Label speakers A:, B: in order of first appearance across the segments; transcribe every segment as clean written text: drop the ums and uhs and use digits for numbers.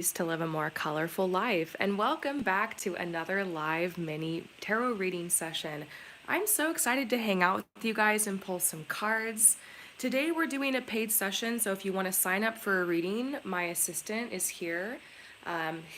A: to live a more colorful life. And welcome back to another live mini tarot reading session. I'm so excited to hang out with you guys and pull some cards. Today we're doing a paid session, so if you want to sign up for a reading, my assistant is here.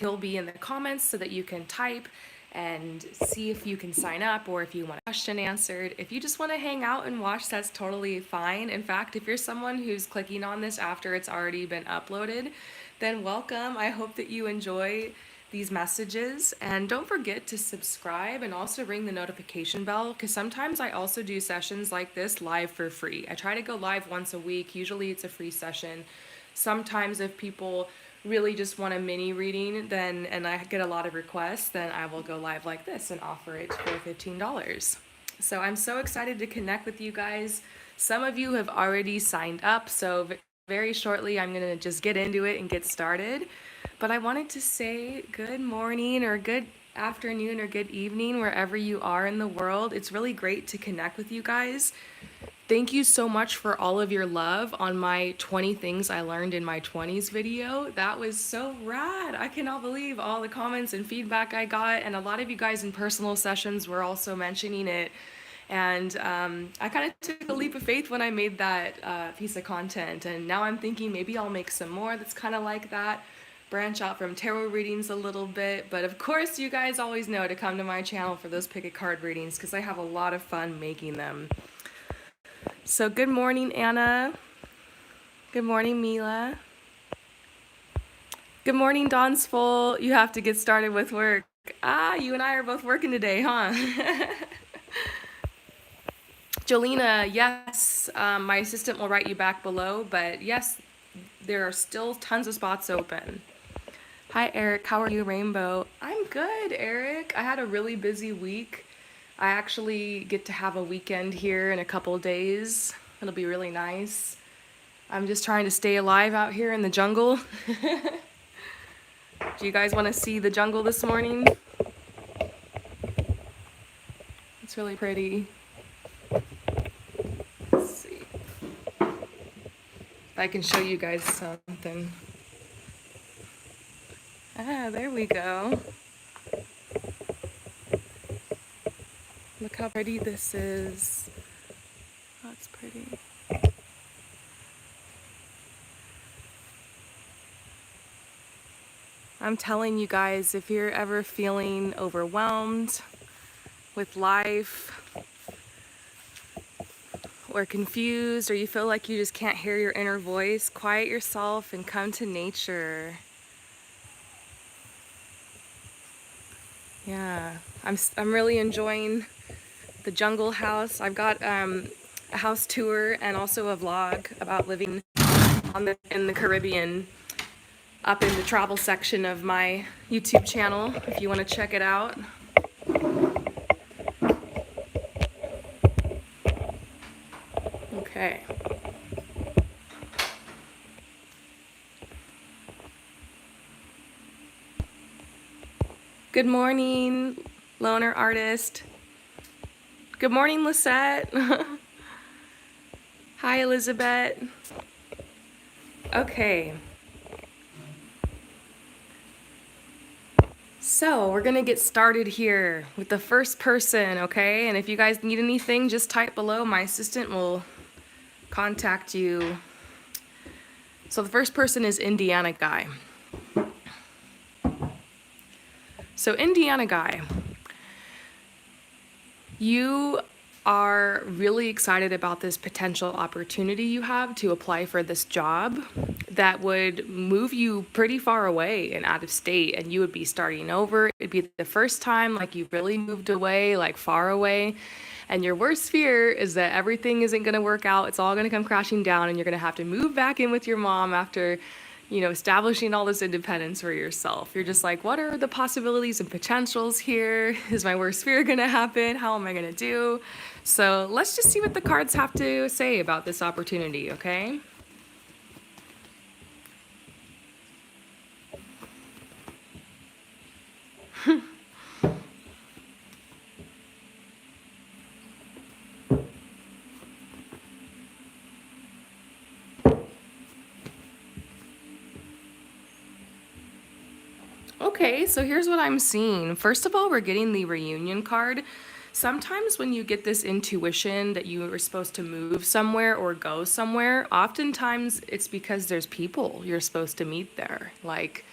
A: He'll be in the comments so that you can type and see if you can sign up, or if you want a question answered. If you just want to hang out and watch, that's totally fine. In fact, if you're someone who's clicking on this after it's already been uploaded, then welcome. I hope that you enjoy these messages, and don't forget to subscribe and also ring the notification bell, because sometimes I also do sessions like this live for free. I try to go live once a week. Usually it's a free session. Sometimes if people really just want a mini reading, then, and I get a lot of requests, then I will go live like this and offer it for $15. So I'm so excited to connect with you guys. Some of you have already signed up, so very shortly I'm gonna just get into it and get started. But I wanted to say good morning or good afternoon or good evening wherever you are in the world. It's really great to connect with you guys. Thank you so much for all of your love on my 20 things I learned in my 20s video. That was so rad. I cannot believe all the comments and feedback I got, and a lot of you guys in personal sessions were also mentioning it. And I kind of took a leap of faith when I made that piece of content, and now I'm thinking maybe I'll make some more that's kind of like that, branch out from tarot readings a little bit. But of course, you guys always know to come to my channel for those pick a card readings, because I have a lot of fun making them. So good morning, Anna. Good morning, Mila. Good morning, Dawn's full. You have to get started with work. Ah, you and I are both working today, huh? Jolina, yes, my assistant will write you back below, but yes, there are still tons of spots open. Hi, Eric. How are you, Rainbow? I'm good, Eric. I had a really busy week. I actually get to have a weekend here in a couple days. It'll be really nice. I'm just trying to stay alive out here in the jungle. Do you guys want to see the jungle this morning? It's really pretty. Let's see if I can show you guys something. Ah, there we go. Look how pretty this is. Oh, it's pretty. I'm telling you guys, if you're ever feeling overwhelmed with life, or confused, or you feel like you just can't hear your inner voice, quiet yourself and come to nature. Yeah, I'm really enjoying the jungle house. I've got a house tour and also a vlog about living in the Caribbean up in the travel section of my YouTube channel if you want to check it out. Okay. Good morning, loner artist. Good morning, Lisette. Hi, Elizabeth. Okay. So we're gonna get started here with the first person, okay? And if you guys need anything, just type below. My assistant will contact you. So the first person is Indiana Guy. So Indiana Guy, you are really excited about this potential opportunity you have to apply for this job that would move you pretty far away and out of state, and you would be starting over. It'd be the first time like you really moved away, like far away, and your worst fear is that everything isn't going to work out. It's all going to come crashing down, and you're going to have to move back in with your mom after, you know, establishing all this independence for yourself. You're just like, what are the possibilities and potentials here? Is my worst fear gonna happen? How am I gonna do? So let's just see what the cards have to say about this opportunity, okay? Okay, so here's what I'm seeing. First of all, we're getting the reunion card. Sometimes when you get this intuition that you are supposed to move somewhere or go somewhere, oftentimes it's because there's people you're supposed to meet there. Like,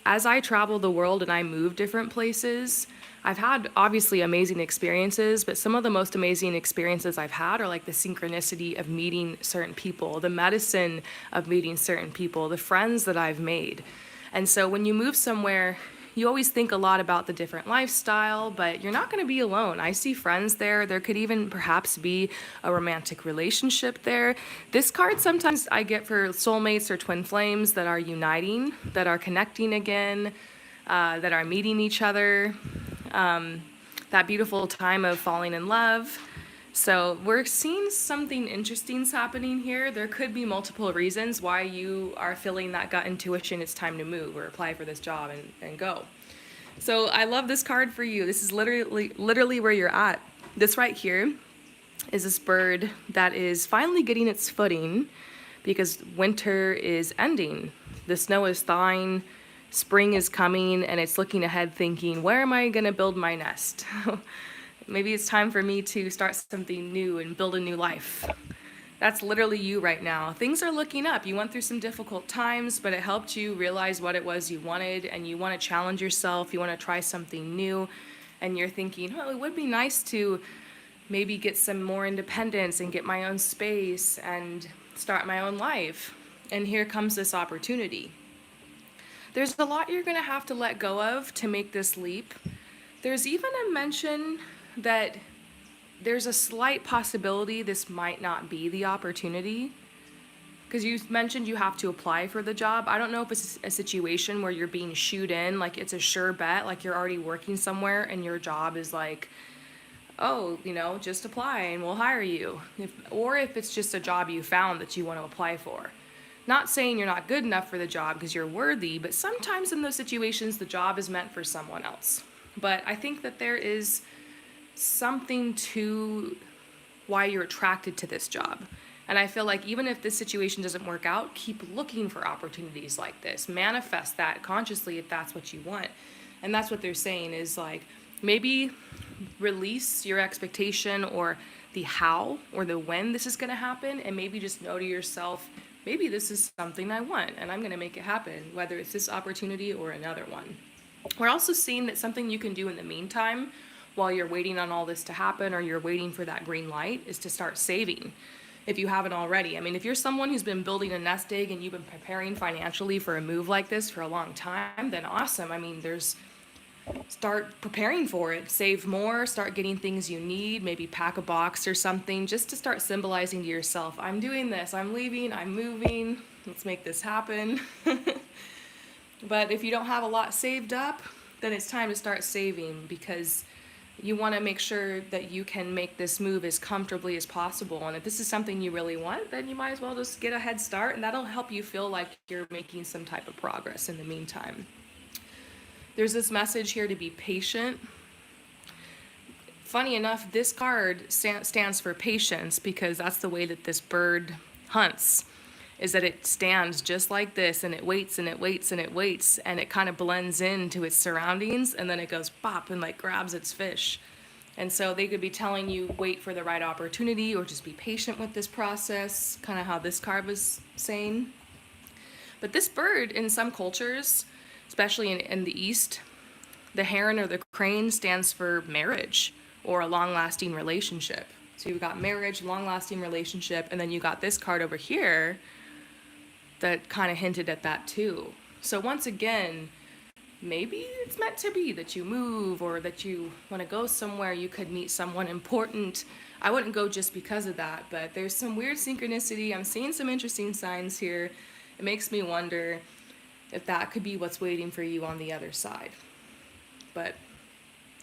A: as I travel the world and I move different places, I've had obviously amazing experiences, but some of the most amazing experiences I've had are like the synchronicity of meeting certain people, the medicine of meeting certain people, the friends that I've made. And so when you move somewhere, you always think a lot about the different lifestyle, but you're not going to be alone. I see friends there. There could even perhaps be a romantic relationship there. This card sometimes I get for soulmates or twin flames that are uniting, that are connecting again, that are meeting each other. That beautiful time of falling in love. So we're seeing something interesting's happening here. There could be multiple reasons why you are feeling that gut intuition it's time to move or apply for this job and go. So I love this card for you. This is literally where you're at. This right here is this bird that is finally getting its footing because winter is ending. The snow is thawing, spring is coming, and it's looking ahead thinking, where am I going to build my nest? Maybe it's time for me to start something new and build a new life. That's literally you right now. Things are looking up. You went through some difficult times, but it helped you realize what it was you wanted, and you want to challenge yourself. You want to try something new, and you're thinking, oh, it would be nice to maybe get some more independence and get my own space and start my own life. And here comes this opportunity. There's a lot you're going to have to let go of to make this leap. There's even a mention that there's a slight possibility this might not be the opportunity. Because you mentioned you have to apply for the job. I don't know if it's a situation where you're being shooed in, like it's a sure bet, like you're already working somewhere and your job is like, oh, just apply and we'll hire you. Or if it's just a job you found that you want to apply for. Not saying you're not good enough for the job because you're worthy, but sometimes in those situations the job is meant for someone else. But I think that there is something to why you're attracted to this job. And I feel like even if this situation doesn't work out, keep looking for opportunities like this. Manifest that consciously if that's what you want. And that's what they're saying is like, maybe release your expectation or the how or the when this is going to happen, and maybe just know to yourself, maybe this is something I want and I'm going to make it happen, whether it's this opportunity or another one. We're also seeing that something you can do in the meantime while you're waiting on all this to happen or you're waiting for that green light is to start saving if you haven't already. I mean, if you're someone who's been building a nest egg and you've been preparing financially for a move like this for a long time, then awesome. I mean, start preparing for it. Save more, start getting things you need, maybe pack a box or something just to start symbolizing to yourself, I'm doing this, I'm leaving, I'm moving, let's make this happen. But if you don't have a lot saved up, then it's time to start saving because you want to make sure that you can make this move as comfortably as possible. And if this is something you really want, then you might as well just get a head start, and that'll help you feel like you're making some type of progress in the meantime. There's this message here to be patient. Funny enough, this card stands for patience because that's the way that this bird hunts, is that it stands just like this and it waits and it waits and it waits and it kind of blends into its surroundings and then it goes pop and like grabs its fish. And so they could be telling you wait for the right opportunity or just be patient with this process, kind of how this card was saying. But this bird in some cultures, especially in the East, the heron or the crane stands for marriage or a long-lasting relationship. So you've got marriage, long-lasting relationship, and then you got this card over here that kind of hinted at that too. So once again, maybe it's meant to be that you move or that you want to go somewhere, you could meet someone important. I wouldn't go just because of that, but there's some weird synchronicity. I'm seeing some interesting signs here. It makes me wonder if that could be what's waiting for you on the other side. But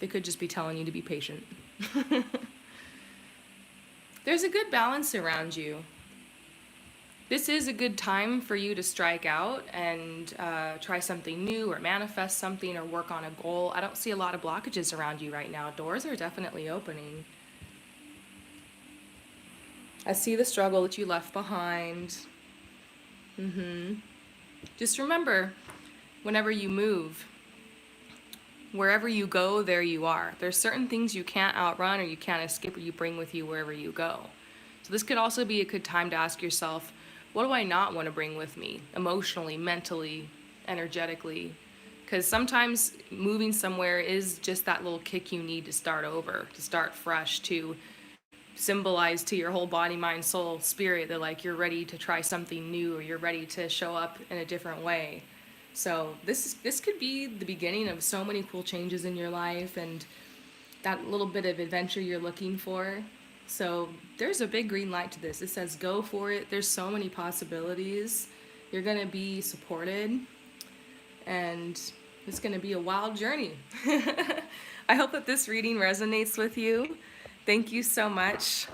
A: they could just be telling you to be patient. There's a good balance around you. This is a good time for you to strike out and try something new or manifest something or work on a goal. I don't see a lot of blockages around you right now. Doors are definitely opening. I see the struggle that you left behind. Just remember, whenever you move, Wherever you go, there you are. There's certain things you can't outrun or you can't escape or you bring with you wherever you go. So this could also be a good time to ask yourself, what do I not want to bring with me emotionally, mentally, energetically? Because sometimes moving somewhere is just that little kick you need to start over, to start fresh, to symbolize to your whole body, mind, soul, spirit that like you're ready to try something new or you're ready to show up in a different way. So this could be the beginning of so many cool changes in your life and that little bit of adventure you're looking for. So there's a big green light to this. It says go for it. There's so many possibilities. You're going to be supported and it's going to be a wild journey. I hope that this reading resonates with you. Thank you so much.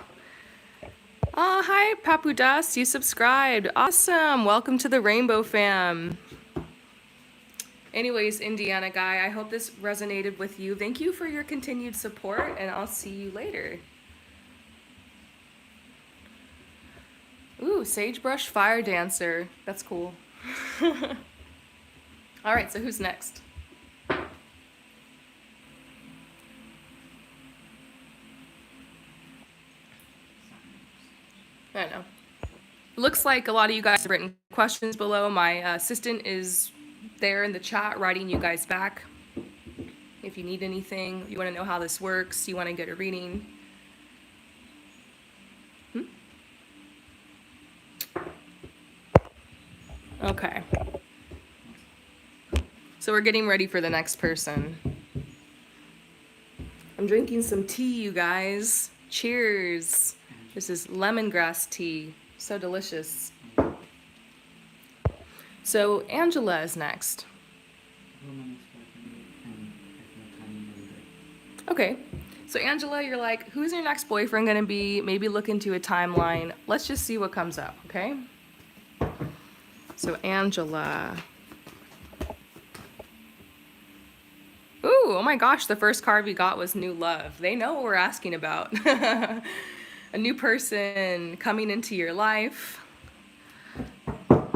A: Oh, hi, Papu Das. You subscribed. Awesome. Welcome to the Rainbow Fam. Anyways, Indiana guy, I hope this resonated with you. Thank you for your continued support, and I'll see you later. Ooh, Sagebrush Fire Dancer. That's cool. All right, so who's next? I don't know. Looks like a lot of you guys have written questions below. My assistant is there in the chat writing you guys back. If you need anything, you want to know how this works, you want to get a reading. Okay. So we're getting ready for the next person. I'm drinking some tea, you guys. Cheers. This is lemongrass tea. So delicious. So Angela is next. Okay. So Angela, you're like, who's your next boyfriend gonna be? Maybe look into a timeline. Let's just see what comes up, okay? So Angela. Ooh, oh my gosh, the first card we got was new love. They know what we're asking about. A new person coming into your life.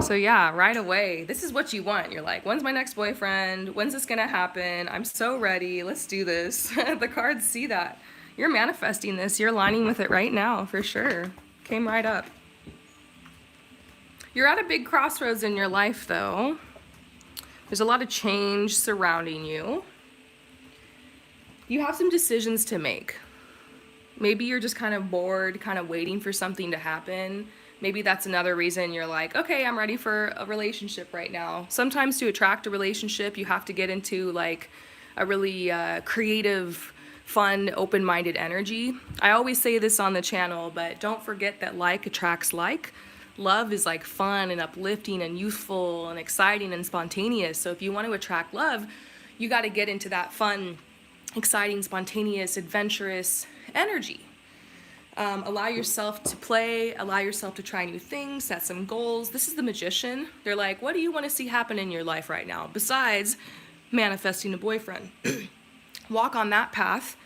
A: So yeah, right away, this is what you want. You're like, when's my next boyfriend? When's this gonna happen? I'm so ready, let's do this. The cards see that. You're manifesting this, you're aligning with it right now, for sure. Came right up. You're at a big crossroads in your life though. There's a lot of change surrounding you. You have some decisions to make. Maybe you're just kind of bored, kind of waiting for something to happen. Maybe that's another reason you're like, okay, I'm ready for a relationship right now. Sometimes to attract a relationship, you have to get into like a really creative, fun, open-minded energy. I always say this on the channel, but don't forget that like attracts like. Love is like fun and uplifting and youthful and exciting and spontaneous. So if you want to attract love, you got to get into that fun, exciting, spontaneous, adventurous energy. Allow yourself to play, allow yourself to try new things, set some goals. This is the magician. They're like, what do you want to see happen in your life right now besides manifesting a boyfriend? Walk on that path,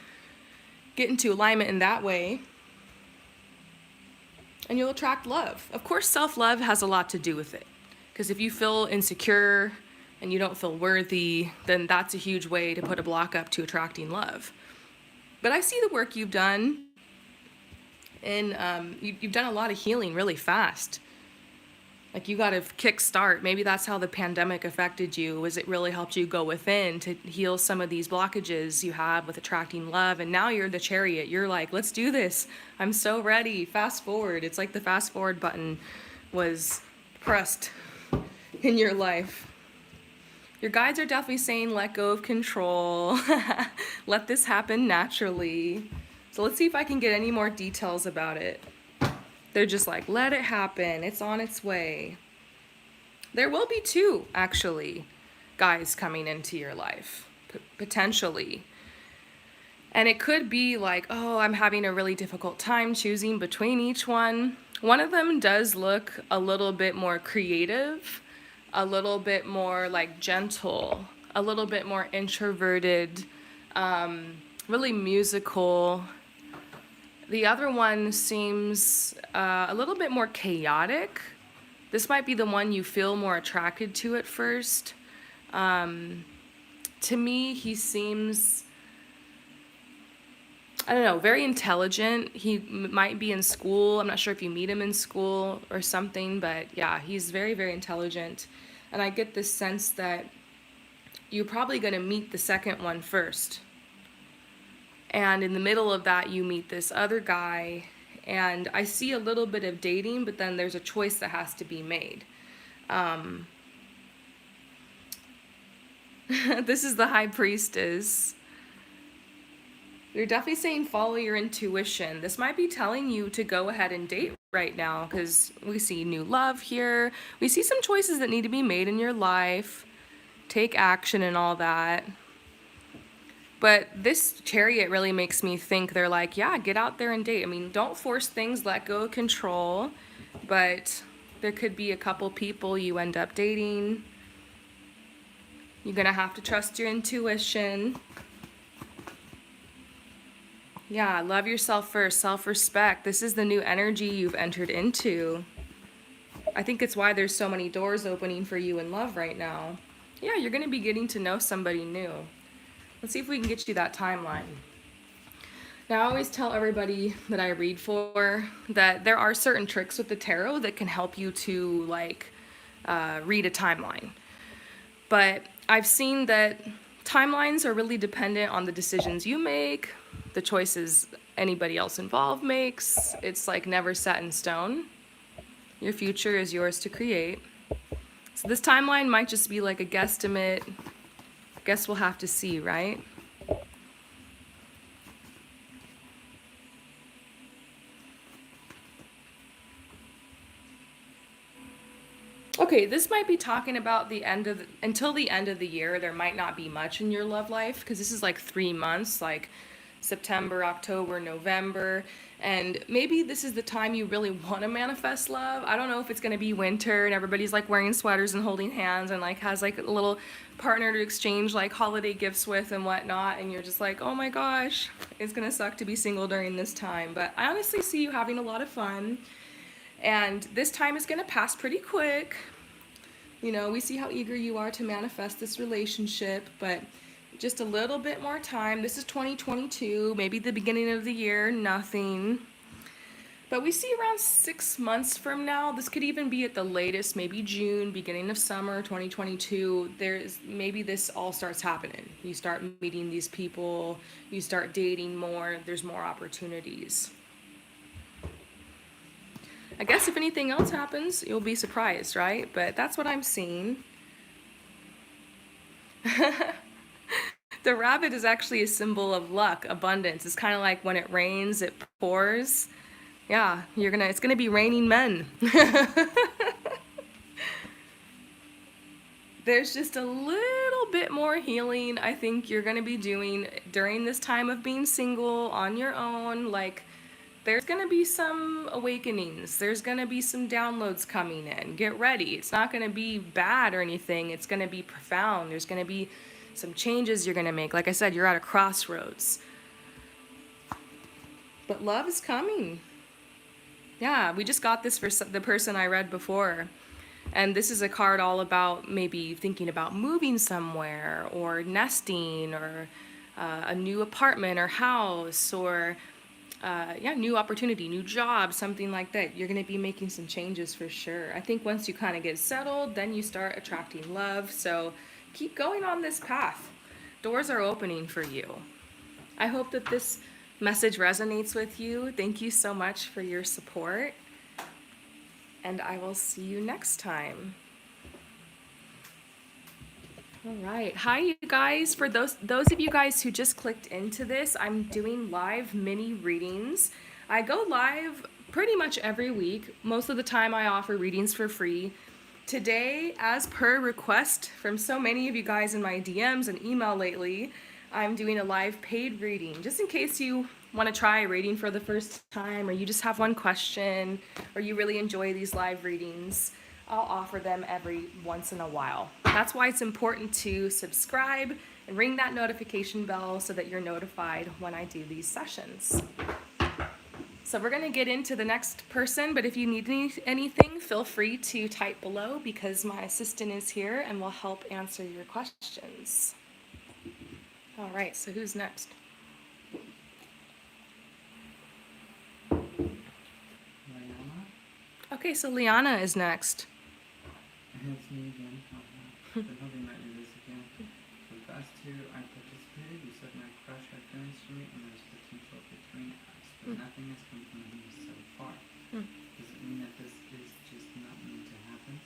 A: get into alignment in that way, and you'll attract love. Of course, self-love has a lot to do with it, because if you feel insecure and you don't feel worthy, then that's a huge way to put a block up to attracting love. But I see the work you've done, and you've done a lot of healing really fast. Like you got a kick start. Maybe that's how the pandemic affected you, was it really helped you go within to heal some of these blockages you had with attracting love. And now you're the chariot. You're like, let's do this. I'm so ready. Fast forward. It's like the fast forward button was pressed in your life. Your guides are definitely saying let go of control. Let this happen naturally. So let's see if I can get any more details about it. They're just like, let it happen. It's on its way. There will be two, actually, guys coming into your life, potentially. And it could be like, oh, I'm having a really difficult time choosing between each one. One of them does look a little bit more creative, a little bit more like gentle, a little bit more introverted, really musical. The other one seems a little bit more chaotic. This might be the one you feel more attracted to at first. To me, he seems, I don't know, very intelligent. He might be in school. I'm not sure if you meet him in school or something, but yeah, he's very, very intelligent. And I get this sense that you're probably going to meet the second one first. And in the middle of that, you meet this other guy. And I see a little bit of dating, but then there's a choice that has to be made. This is the High Priestess. They're definitely saying follow your intuition. This might be telling you to go ahead and date right now because we see new love here. We see some choices that need to be made in your life. Take action and all that. But this Chariot really makes me think they're like, yeah, get out there and date. I mean, don't force things, let go of control. But there could be a couple people you end up dating. You're going to have to trust your intuition. Yeah, love yourself first, self-respect. This is the new energy you've entered into. I think it's why there's so many doors opening for you in love right now. Yeah, you're going to be getting to know somebody new. Let's see if we can get you that timeline. Now, I always tell everybody that I read for that there are certain tricks with the tarot that can help you to, like, read a timeline. But I've seen that timelines are really dependent on the decisions you make, the choices anybody else involved makes. It's like never set in stone. Your future is yours to create. So this timeline might just be like a guesstimate. Guess we'll have to see, right? Okay, this might be talking about until the end of the year, there might not be much in your love life because this is like 3 months, like September, October, November, and maybe this is the time you really want to manifest love. I don't know if it's going to be winter and everybody's like wearing sweaters and holding hands and like has like a little partner to exchange like holiday gifts with and whatnot, and you're just like, oh my gosh, it's going to suck to be single during this time. But I honestly see you having a lot of fun, and this time is going to pass pretty quick. You know, we see how eager you are to manifest this relationship, but just a little bit more time. This is 2022, maybe the beginning of the year, nothing. But we see around 6 months from now, this could even be at the latest, maybe June, beginning of summer 2022, maybe this all starts happening. You start meeting these people, you start dating more, there's more opportunities. I guess if anything else happens, you'll be surprised, right? But that's what I'm seeing. The rabbit is actually a symbol of luck, abundance. It's kind of like when it rains, it pours. Yeah, it's gonna be raining men. There's just a little bit more healing I think you're gonna be doing during this time of being single on your own. Like, there's gonna be some awakenings. There's gonna be some downloads coming in. Get ready. It's not gonna be bad or anything. It's gonna be profound. There's gonna be some changes you're gonna make. Like I said, you're at a crossroads. But love is coming. Yeah, we just got this for the person I read before. And this is a card all about maybe thinking about moving somewhere or nesting or a new apartment or house or new opportunity, new job, something like that. You're going to be making some changes for sure. I think once you kind of get settled, then you start attracting love. So keep going on this path. Doors are opening for you. I hope that this message resonates with you. Thank you so much for your support. And I will see you next time. All right. Hi, you guys. For those of you guys who just clicked into this, I'm doing live mini readings. I go live pretty much every week. Most of the time I offer readings for free. Today, as per request from so many of you guys in my DMs and email lately, I'm doing a live paid reading. Just in case you want to try a reading for the first time, or you just have one question, or you really enjoy these live readings, I'll offer them every once in a while. That's why it's important to subscribe and ring that notification bell so that you're notified when I do these sessions. So we're going to get into the next person, but if you need anything, feel free to type below because my assistant is here and will help answer your questions. All right, so who's next?
B: Lyanna?
A: Okay, so Lyanna is next.
B: It's me again. Been hoping that you this again. For the past two I participated, you said my crush had feelings for me and there's potential between us, but nothing has come from him so far. Does it mean that this is just not meant to happen?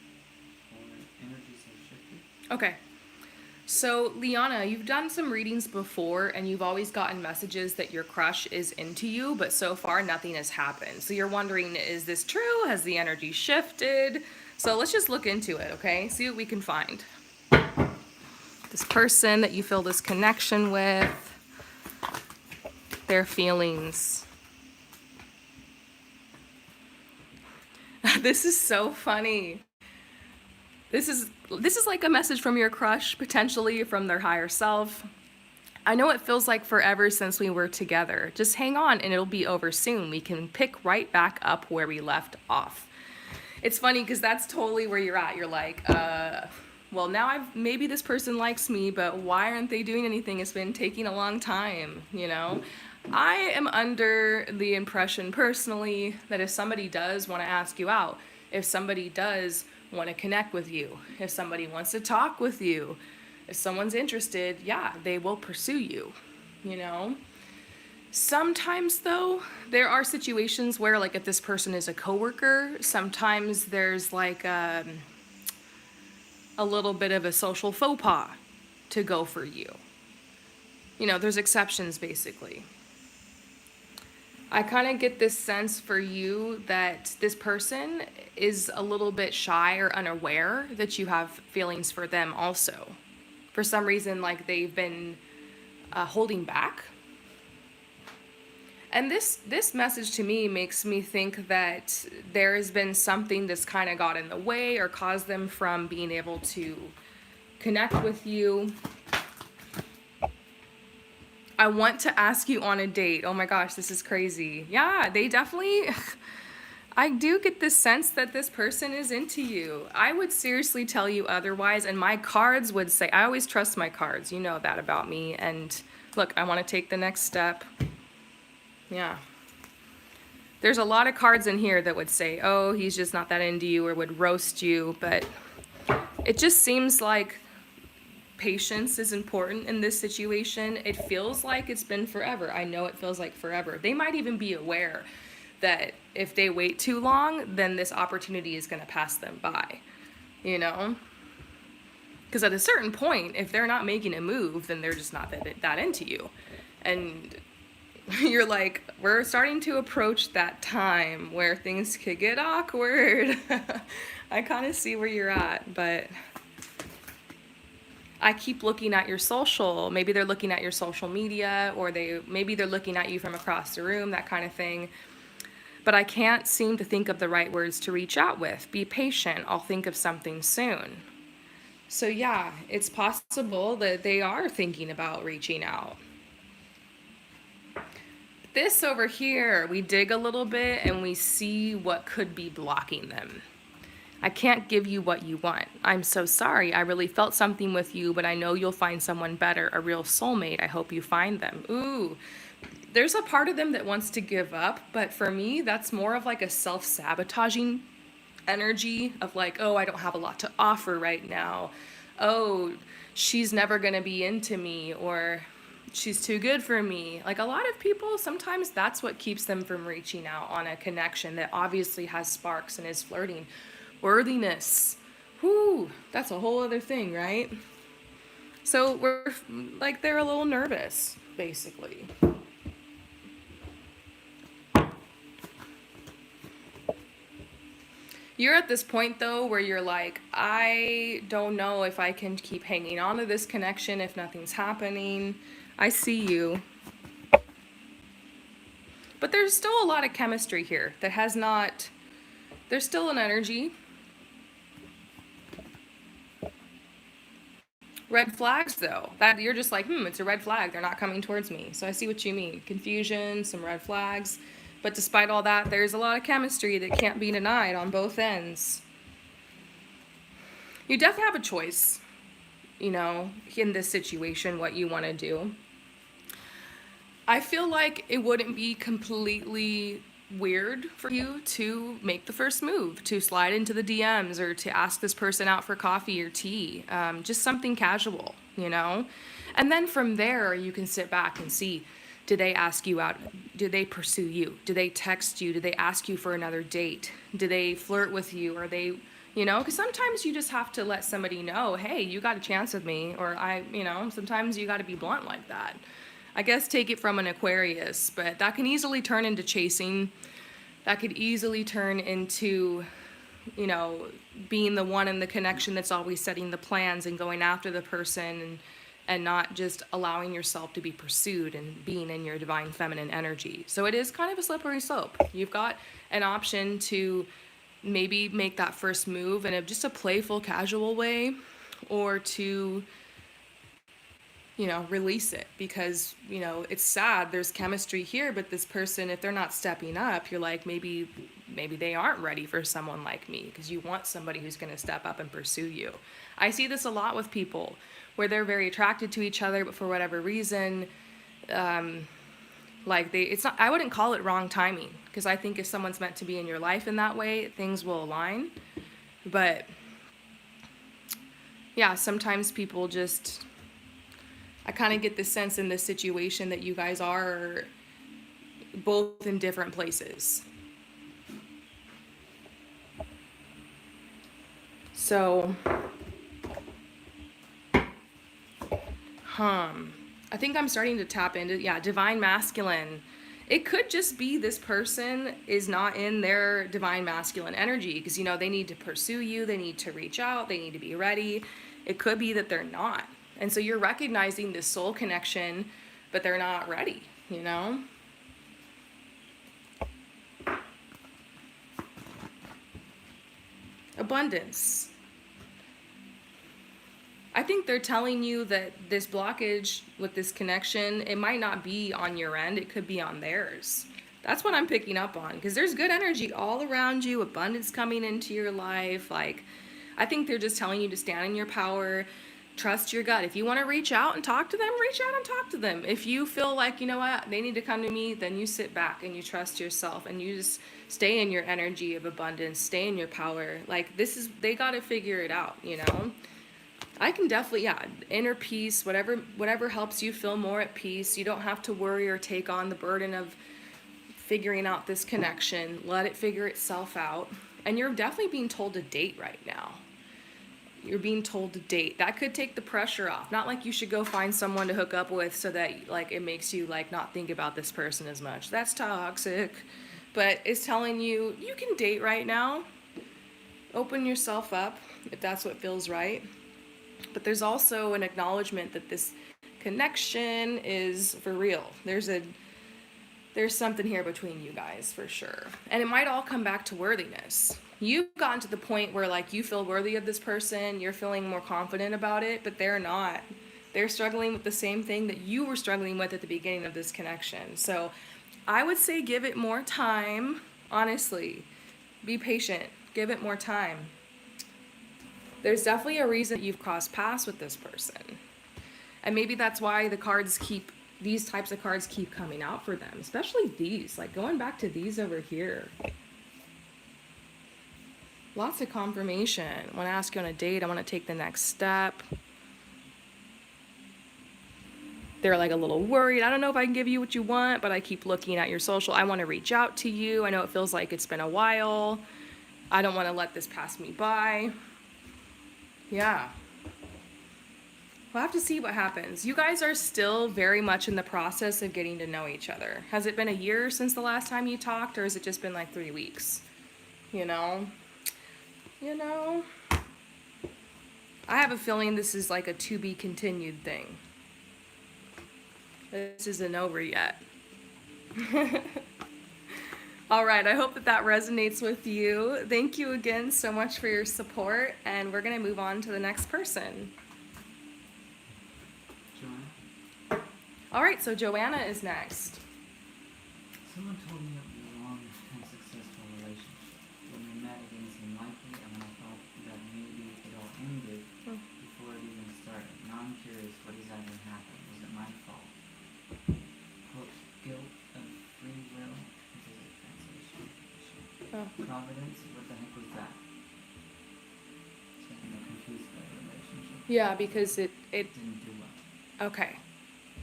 B: Or energies have shifted?
A: Okay. So, Lyanna, you've done some readings before and you've always gotten messages that your crush is into you, but so far nothing has happened. So, you're wondering, is this true? Has the energy shifted? So, let's just look into it, okay? See what we can find. This person that you feel this connection with, their feelings. This is so funny. This is like a message from your crush, potentially from their higher self. I know it feels like forever since we were together. Just hang on and it'll be over soon. We can pick right back up where we left off. It's funny because that's totally where you're at. You're like, well, now maybe this person likes me, but why aren't they doing anything? It's been taking a long time, you know? I am under the impression personally that if somebody does want to ask you out, if somebody does want to connect with you, if somebody wants to talk with you, if someone's interested, yeah, they will pursue you, you know? Sometimes though, there are situations where like if this person is a coworker, sometimes there's like a little bit of a social faux pas to go for you. You know, there's exceptions basically. I kind of get this sense for you that this person is a little bit shy or unaware that you have feelings for them also. For some reason, like they've been holding back. And this message to me makes me think that there has been something that's kind of got in the way or caused them from being able to connect with you. I want to ask you on a date. Oh my gosh, this is crazy. Yeah, they definitely, I do get this sense that this person is into you. I would seriously tell you otherwise, and my cards would say, I always trust my cards. You know that about me. And look, I want to take the next step. Yeah. There's a lot of cards in here that would say, oh, he's just not that into you or would roast you, but it just seems like patience is important in this situation. It feels like it's been forever. I know it feels like forever. They might even be aware that if they wait too long, then this opportunity is going to pass them by, you know? Because at a certain point, if they're not making a move, then they're just not that into you. And you're like, we're starting to approach that time where things could get awkward. I kind of see where you're at, but I keep looking at your social. Maybe they're looking at your social media, or maybe they're looking at you from across the room, that kind of thing. But I can't seem to think of the right words to reach out with. Be patient. I'll think of something soon. So yeah, it's possible that they are thinking about reaching out. This over here, we dig a little bit and we see what could be blocking them. I can't give you what you want. I'm so sorry. I really felt something with you, but I know you'll find someone better, a real soulmate. I hope you find them. Ooh, there's a part of them that wants to give up, but for me, that's more of like a self-sabotaging energy of like, oh, I don't have a lot to offer right now. Oh, she's never going to be into me, or she's too good for me. Like a lot of people, sometimes that's what keeps them from reaching out on a connection that obviously has sparks and is flirting. Worthiness. Whoo, that's a whole other thing, right? So we're like, they're a little nervous, basically. You're at this point though where you're like, I don't know if I can keep hanging on to this connection if nothing's happening. I see you. But there's still a lot of chemistry here that has not, there's still an energy. Red flags though, that you're just like, it's a red flag. They're not coming towards me. So I see what you mean. Confusion, some red flags. But despite all that, there's a lot of chemistry that can't be denied on both ends. You definitely have a choice. you know, in this situation, what you want to do. I feel like it wouldn't be completely weird for you to make the first move, to slide into the DMs or to ask this person out for coffee or tea, just something casual, you know? And then from there, you can sit back and see, did they ask you out? Did they pursue you? Did they text you? Did they ask you for another date? Did they flirt with you? Are they, you know, because sometimes you just have to let somebody know, hey, you got a chance with me, or you know, sometimes you got to be blunt like that. I guess take it from an Aquarius, but that can easily turn into chasing. That could easily turn into, you know, being the one in the connection that's always setting the plans and going after the person, and not just allowing yourself to be pursued and being in your divine feminine energy. So it is kind of a slippery slope. You've got an option to maybe make that first move in just a playful, casual way, or to, you know, release it, because, you know, it's sad, there's chemistry here, but this person, if they're not stepping up, you're like, maybe they aren't ready for someone like me, because you want somebody who's going to step up and pursue you. I see this a lot with people where they're very attracted to each other, but for whatever reason, like it's not, I wouldn't call it wrong timing, because I think if someone's meant to be in your life in that way, things will align. But yeah, sometimes people just, I kind of get the sense in this situation that you guys are both in different places. So, I think I'm starting to tap into, yeah, divine masculine. It could just be this person is not in their divine masculine energy, because, you know, they need to pursue you, they need to reach out, they need to be ready. It could be that they're not. And so you're recognizing this soul connection, but they're not ready, you know? Abundance. I think they're telling you that this blockage with this connection, it might not be on your end, it could be on theirs. That's what I'm picking up on, because there's good energy all around you, abundance coming into your life. Like, I think they're just telling you to stand in your power, trust your gut. If you want to reach out and talk to them, reach out and talk to them. If you feel like, you know what, they need to come to me, then you sit back and you trust yourself and you just stay in your energy of abundance, stay in your power. Like, this is, they got to figure it out, you know? I can definitely, yeah, inner peace, whatever helps you feel more at peace. You don't have to worry or take on the burden of figuring out this connection. Let it figure itself out. And you're definitely being told to date right now. You're being told to date. That could take the pressure off. Not like you should go find someone to hook up with so that, like, it makes you, like, not think about this person as much. That's toxic. But it's telling you, you can date right now. Open yourself up if that's what feels right. But there's also an acknowledgement that this connection is for real. There's something here between you guys for sure. And it might all come back to worthiness. You've gotten to the point where, like, you feel worthy of this person, you're feeling more confident about it, but they're not. They're struggling with the same thing that you were struggling with at the beginning of this connection. So I would say give it more time, honestly. Be patient. Give it more time. There's definitely a reason you've crossed paths with this person. And maybe that's why these types of cards keep coming out for them, especially these, like going back to these over here. Lots of confirmation. I want to ask you on a date. I want to take the next step. They're like a little worried. I don't know if I can give you what you want, but I keep looking at your social. I want to reach out to you. I know it feels like it's been a while. I don't want to let this pass me by. Yeah. We'll have to see what happens. You guys are still very much in the process of getting to know each other. Has it been a year since the last time you talked, or has it just been like 3 weeks? You know? I have a feeling this is like a to be continued thing. This isn't over yet. All right, I hope that resonates with you. Thank you again so much for your support, and we're going to move on to the next person.
B: Joanna?
A: All right, so Joanna is next.
B: Someone told me it was a long and successful relationship. When we met, it didn't seem likely, and I thought that maybe it all ended before it even started. Providence, what the heck was that? So I'm confused by the relationship.
A: Yeah, because it
B: Didn't do well.
A: okay.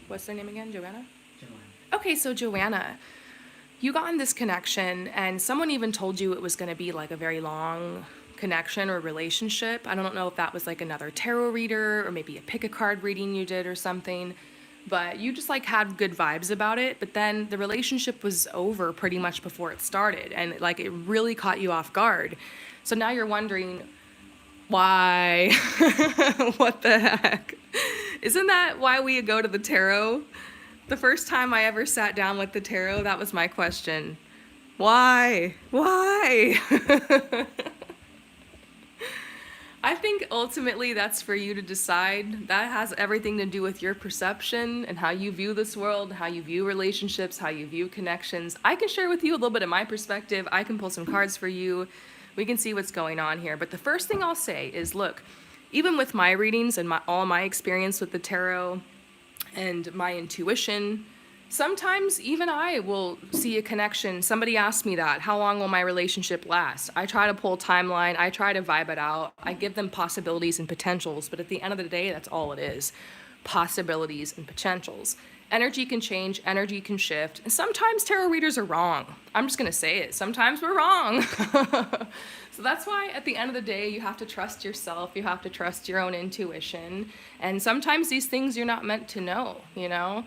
A: What's their name again? Joanna?
B: Joanna.
A: Okay, so Joanna, you got in this connection and someone even told you it was going to be like a very long connection or relationship. I don't know if that was like another tarot reader or maybe a pick a card reading you did or something, but you just like had good vibes about it. But then the relationship was over pretty much before it started, and like it really caught you off guard. So now you're wondering why. What the heck? Isn't that why we go to the tarot? The first time I ever sat down with the tarot, that was my question. Why? Why? I think ultimately that's for you to decide. That has everything to do with your perception and how you view this world, how you view relationships, how you view connections. I can share with you a little bit of my perspective. I can pull some cards for you. We can see what's going on here. But the first thing I'll say is, look, even with my readings and all my experience with the tarot and my intuition, sometimes even I will see a connection. Somebody asked me that, how long will my relationship last? I try to pull a timeline, I try to vibe it out, I give them possibilities and potentials, but at the end of the day, that's all it is. Possibilities and potentials. Energy can change, energy can shift, and sometimes tarot readers are wrong. I'm just gonna say it, sometimes we're wrong. So that's why at the end of the day, you have to trust yourself, you have to trust your own intuition, and sometimes these things you're not meant to know, you know?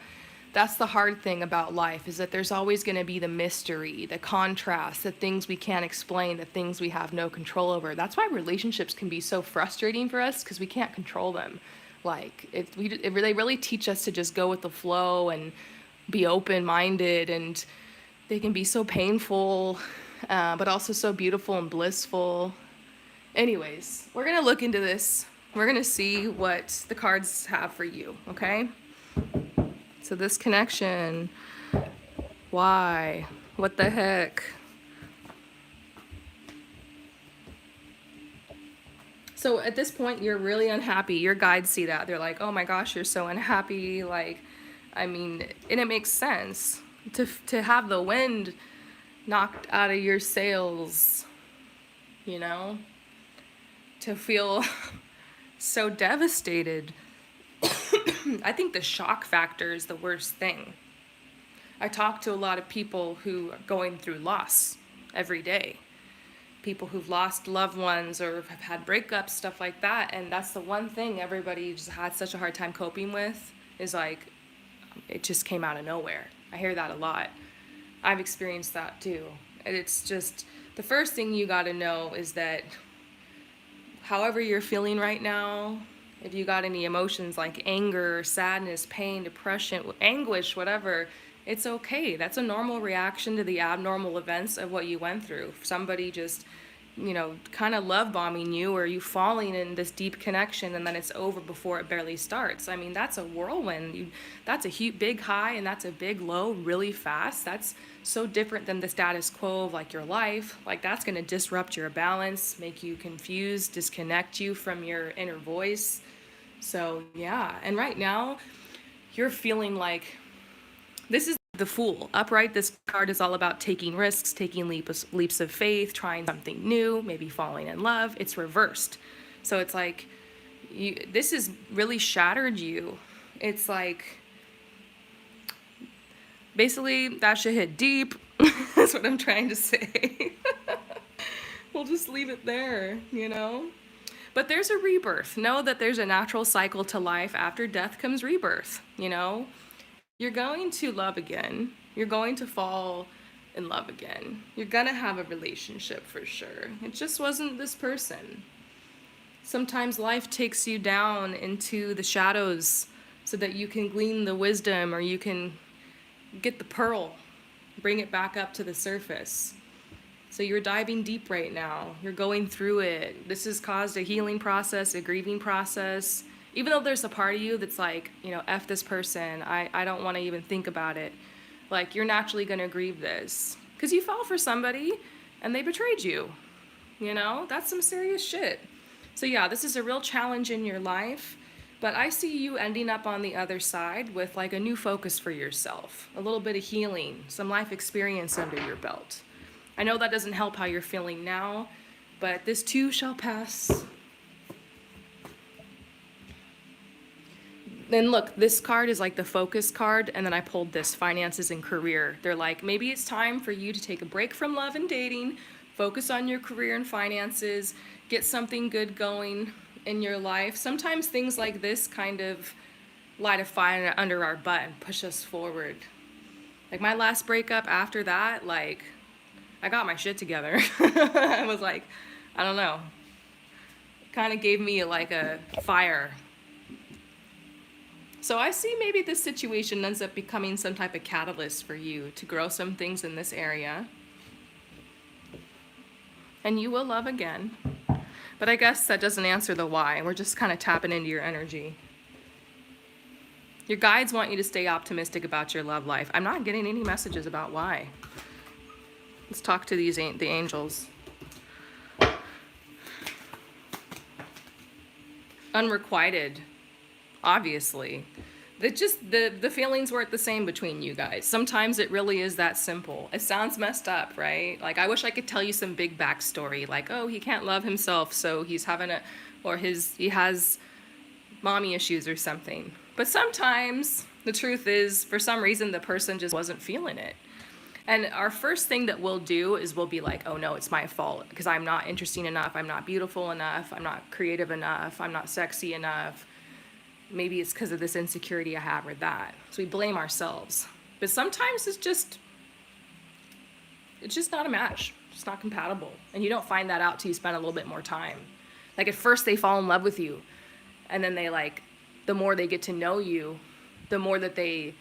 A: That's the hard thing about life, is that there's always going to be the mystery, the contrast, the things we can't explain, the things we have no control over. That's why relationships can be so frustrating for us, because we can't control them. Like, they really teach us to just go with the flow and be open-minded, and they can be so painful, but also so beautiful and blissful. Anyways, we're going to look into this. We're going to see what the cards have for you, okay? So this connection, why? What the heck? So at this point, you're really unhappy. Your guides see that. They're like, oh my gosh, you're so unhappy. Like, I mean, and it makes sense to have the wind knocked out of your sails, you know? To feel so devastated. I think the shock factor is the worst thing. I talk to a lot of people who are going through loss every day. People who've lost loved ones or have had breakups, stuff like that. And that's the one thing everybody just had such a hard time coping with, is like, it just came out of nowhere. I hear that a lot. I've experienced that too. And it's just, the first thing you gotta know is that however you're feeling right now, if you got any emotions like anger, sadness, pain, depression, anguish, whatever, it's okay. That's a normal reaction to the abnormal events of what you went through. Somebody just, you know, kind of love bombing you, or you falling in this deep connection and then it's over before it barely starts. I mean, that's a whirlwind. That's a big high and that's a big low really fast. That's so different than the status quo of like your life. Like, that's going to disrupt your balance, make you confused, disconnect you from your inner voice. So yeah, and right now you're feeling like, this is the Fool. Upright, this card is all about taking risks, taking leaps of faith, trying something new, maybe falling in love. It's reversed. So it's like, this has really shattered you. It's like, basically, that shit hit deep. That's what I'm trying to say. We'll just leave it there, you know? But there's a rebirth. Know that there's a natural cycle to life. After death comes rebirth, you know? You're going to love again. You're going to fall in love again. You're gonna have a relationship for sure. It just wasn't this person. Sometimes life takes you down into the shadows so that you can glean the wisdom, or you can get the pearl, bring it back up to the surface. So you're diving deep right now. You're going through it. This has caused a healing process, a grieving process. Even though there's a part of you that's like, you know, F this person, I don't want to even think about it. Like, you're naturally going to grieve this. Because you fell for somebody and they betrayed you. You know, that's some serious shit. So yeah, this is a real challenge in your life. But I see you ending up on the other side with like a new focus for yourself. A little bit of healing, some life experience under your belt. I know that doesn't help how you're feeling now, but this too shall pass. Then look, this card is like the focus card, and then I pulled this finances and career. They're like, maybe it's time for you to take a break from love and dating, focus on your career and finances, get something good going in your life. Sometimes things like this kind of light a fire under our butt and push us forward. Like my last breakup after that, like, I got my shit together. I was like, I don't know. It kind of gave me like a fire. So I see maybe this situation ends up becoming some type of catalyst for you to grow some things in this area. And you will love again. But I guess that doesn't answer the why. We're just kind of tapping into your energy. Your guides want you to stay optimistic about your love life. I'm not getting any messages about why. Let's talk to the angels. Unrequited. Obviously, the feelings weren't the same between you guys. Sometimes it really is that simple. It sounds messed up, right? Like I wish I could tell you some big backstory, like, oh, he can't love himself, so he's having he has mommy issues or something. But sometimes the truth is, for some reason, the person just wasn't feeling it. And our first thing that we'll do is we'll be like, oh no, it's my fault because I'm not interesting enough, I'm not beautiful enough, I'm not creative enough, I'm not sexy enough. Maybe it's because of this insecurity I have or that. So we blame ourselves. But sometimes it's just not a match. It's not compatible. And you don't find that out till you spend a little bit more time. Like at first they fall in love with you. And then they like, the more they get to know you, the more that it's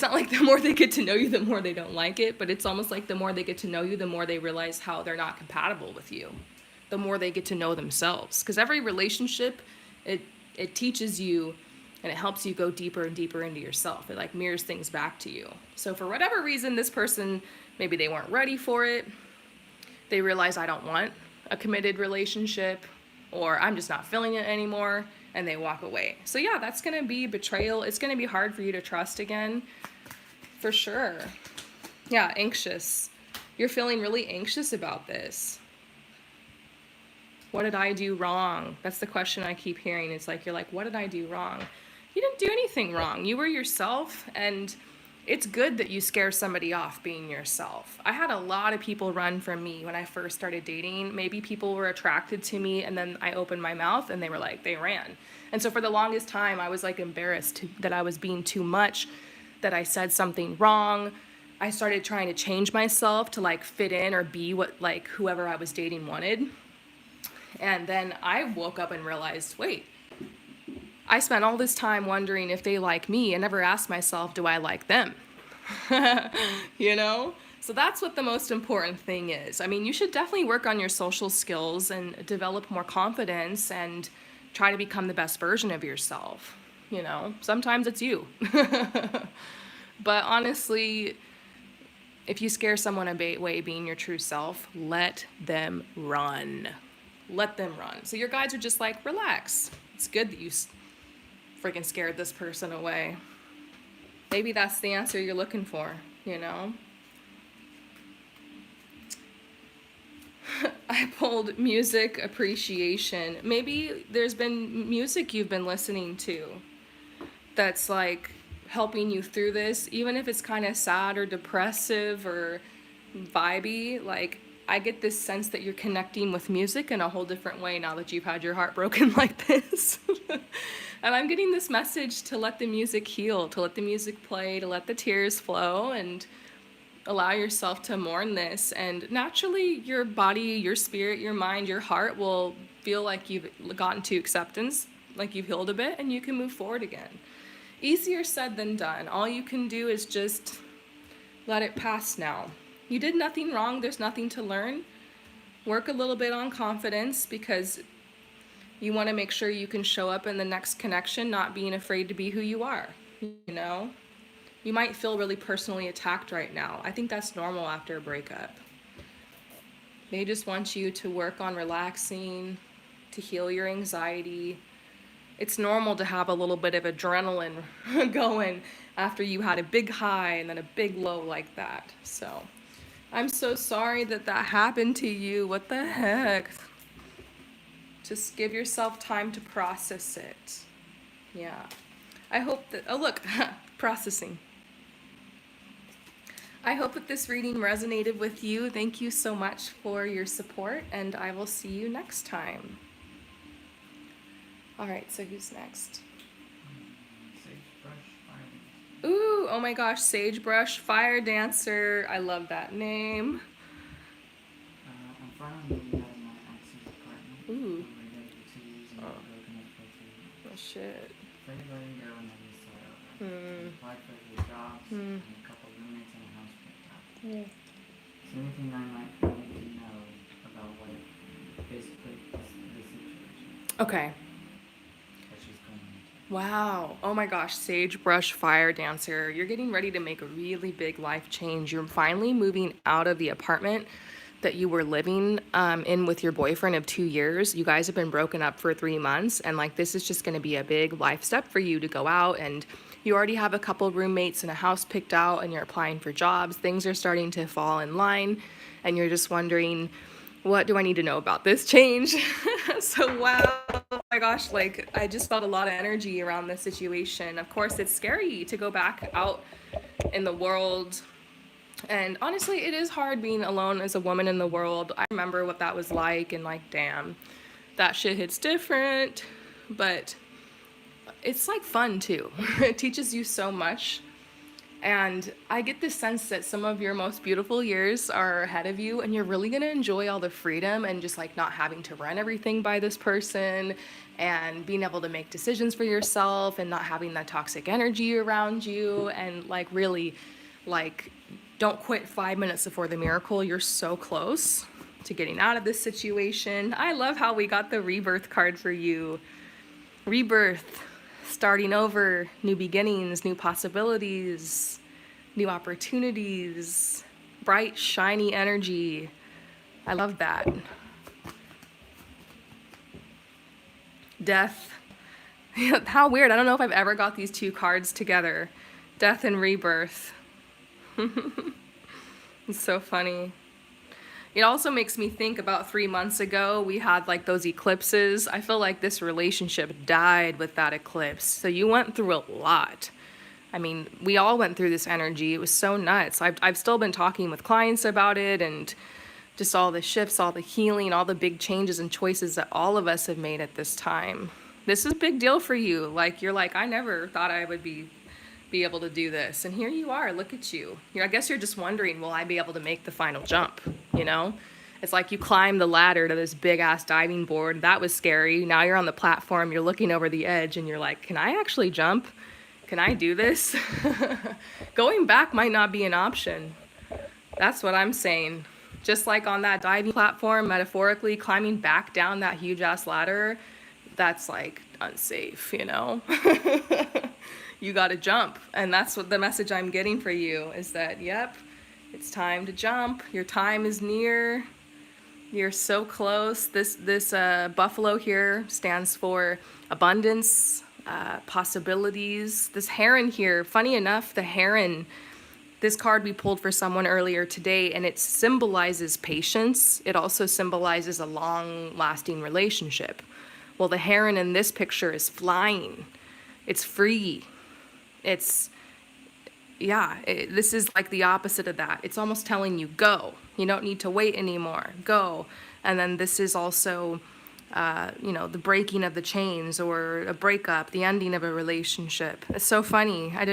A: not like the more they get to know you, the more they don't like it. But it's almost like the more they get to know you, the more they realize how they're not compatible with you. The more they get to know themselves. Because every relationship, it teaches you and it helps you go deeper and deeper into yourself. It like mirrors things back to you. So for whatever reason, this person, maybe they weren't ready for it. They realize I don't want a committed relationship, or I'm just not feeling it anymore, and they walk away. So yeah, that's going to be betrayal. It's going to be hard for you to trust again, for sure. Yeah, anxious. You're feeling really anxious about this. What did I do wrong? That's the question I keep hearing. It's like, you're like, what did I do wrong? You didn't do anything wrong. You were yourself, and it's good that you scare somebody off being yourself. I had a lot of people run from me when I first started dating. Maybe people were attracted to me, and then I opened my mouth, and they ran. And so for the longest time, I was like embarrassed that I was being too much, that I said something wrong. I started trying to change myself to like fit in or be what like whoever I was dating wanted. And then I woke up and realized, wait, I spent all this time wondering if they like me and never asked myself, do I like them? You know? So that's what the most important thing is. I mean, you should definitely work on your social skills and develop more confidence and try to become the best version of yourself. You know, sometimes it's you. But honestly, if you scare someone away being your true self, let them run. Let them run. So your guides are just like, relax. It's good that you freaking scared this person away. Maybe that's the answer you're looking for, you know? I pulled music appreciation. Maybe there's been music you've been listening to that's like helping you through this, even if it's kind of sad or depressive or vibey. Like, I get this sense that you're connecting with music in a whole different way now that you've had your heart broken like this. And I'm getting this message to let the music heal, to let the music play, to let the tears flow, and allow yourself to mourn this. And naturally, your body, your spirit, your mind, your heart will feel like you've gotten to acceptance, like you've healed a bit, and you can move forward again. Easier said than done. All you can do is just let it pass now. You did nothing wrong. There's nothing to learn. Work a little bit on confidence because you want to make sure you can show up in the next connection, not being afraid to be who you are, you know? You might feel really personally attacked right now. I think that's normal after a breakup. They just want you to work on relaxing, to heal your anxiety. It's normal to have a little bit of adrenaline going after you had a big high and then a big low like that. So I'm so sorry that that happened to you. What the heck? Just give yourself time to process it. Yeah. I hope that, oh, look, processing. I hope that this reading resonated with you. Thank you so much for your support, and I will see you next time. All right, so who's next?
B: Sagebrush fire.
A: Ooh, oh my gosh, Sagebrush Fire Dancer. I love that name.
B: I'm finally moving out of my ex's apartment.
A: Ooh.
B: We were together for 2 years and
A: Oh,
B: we broken up for 3 months.
A: oh shit.
B: Ready to let him go and then we start over.
A: Hmm.
B: I applied for a few jobs
A: Hmm.
B: and a couple roommates and a house picked out.
A: Yeah.
B: Is there anything I might need to know about what basically the situation
A: Okay.
B: that she's going into?
A: Wow. Oh my gosh, Sagebrush Fire Dancer. You're getting ready to make a really big life change. You're finally moving out of the apartment that you were living in with your boyfriend of 2 years. You guys have been broken up for 3 months, and like this is just going to be a big life step for you to go out, and you already have a couple roommates and a house picked out, and you're applying for jobs. Things are starting to fall in line, and you're just wondering, what do I need to know about this change? So, wow, oh my gosh, like I just felt a lot of energy around this situation. Of course, it's scary to go back out in the world. And honestly, it is hard being alone as a woman in the world. I remember what that was like, and like, damn, that shit hits different. But it's like fun too. It teaches you so much. And I get this sense that some of your most beautiful years are ahead of you, and you're really gonna enjoy all the freedom and just like not having to run everything by this person and being able to make decisions for yourself and not having that toxic energy around you. And like, really, like, don't quit 5 minutes before the miracle. You're so close to getting out of this situation. I love how we got the rebirth card for you. Rebirth, starting over, new beginnings, new possibilities, new opportunities, bright, shiny energy. I love that. Death. How weird. I don't know if I've ever got these two cards together. Death and rebirth. It's so funny. It also makes me think about 3 months ago, we had like those eclipses. I feel like this relationship died with that eclipse. So you went through a lot. I mean, we all went through this energy. It was so nuts. I've still been talking with clients about it, and just all the shifts, all the healing, all the big changes and choices that all of us have made at this time. This is a big deal for you. Like, you're like, I never thought I would be able to do this, and here you are. Look at you. I guess you're just wondering, will I be able to make the final jump? You know, it's like you climb the ladder to this big ass diving board. That was scary. Now you're on the platform, you're looking over the edge, and you're like, can I actually jump? Can I do this? Going back might not be an option. That's what I'm saying. Just like on that diving platform, metaphorically climbing back down that huge ass ladder, that's like unsafe, you know? You gotta jump. And that's what the message I'm getting for you is that, yep, it's time to jump. Your time is near. You're so close. This buffalo here stands for abundance, possibilities. This heron here, funny enough, the heron, this card we pulled for someone earlier today, and it symbolizes patience. It also symbolizes a long-lasting relationship. Well, the heron in this picture is flying. It's free. It's, yeah, this is like the opposite of that. It's almost telling you, go. You don't need to wait anymore. Go. And then this is also, the breaking of the chains, or a breakup, the ending of a relationship. It's so funny. I've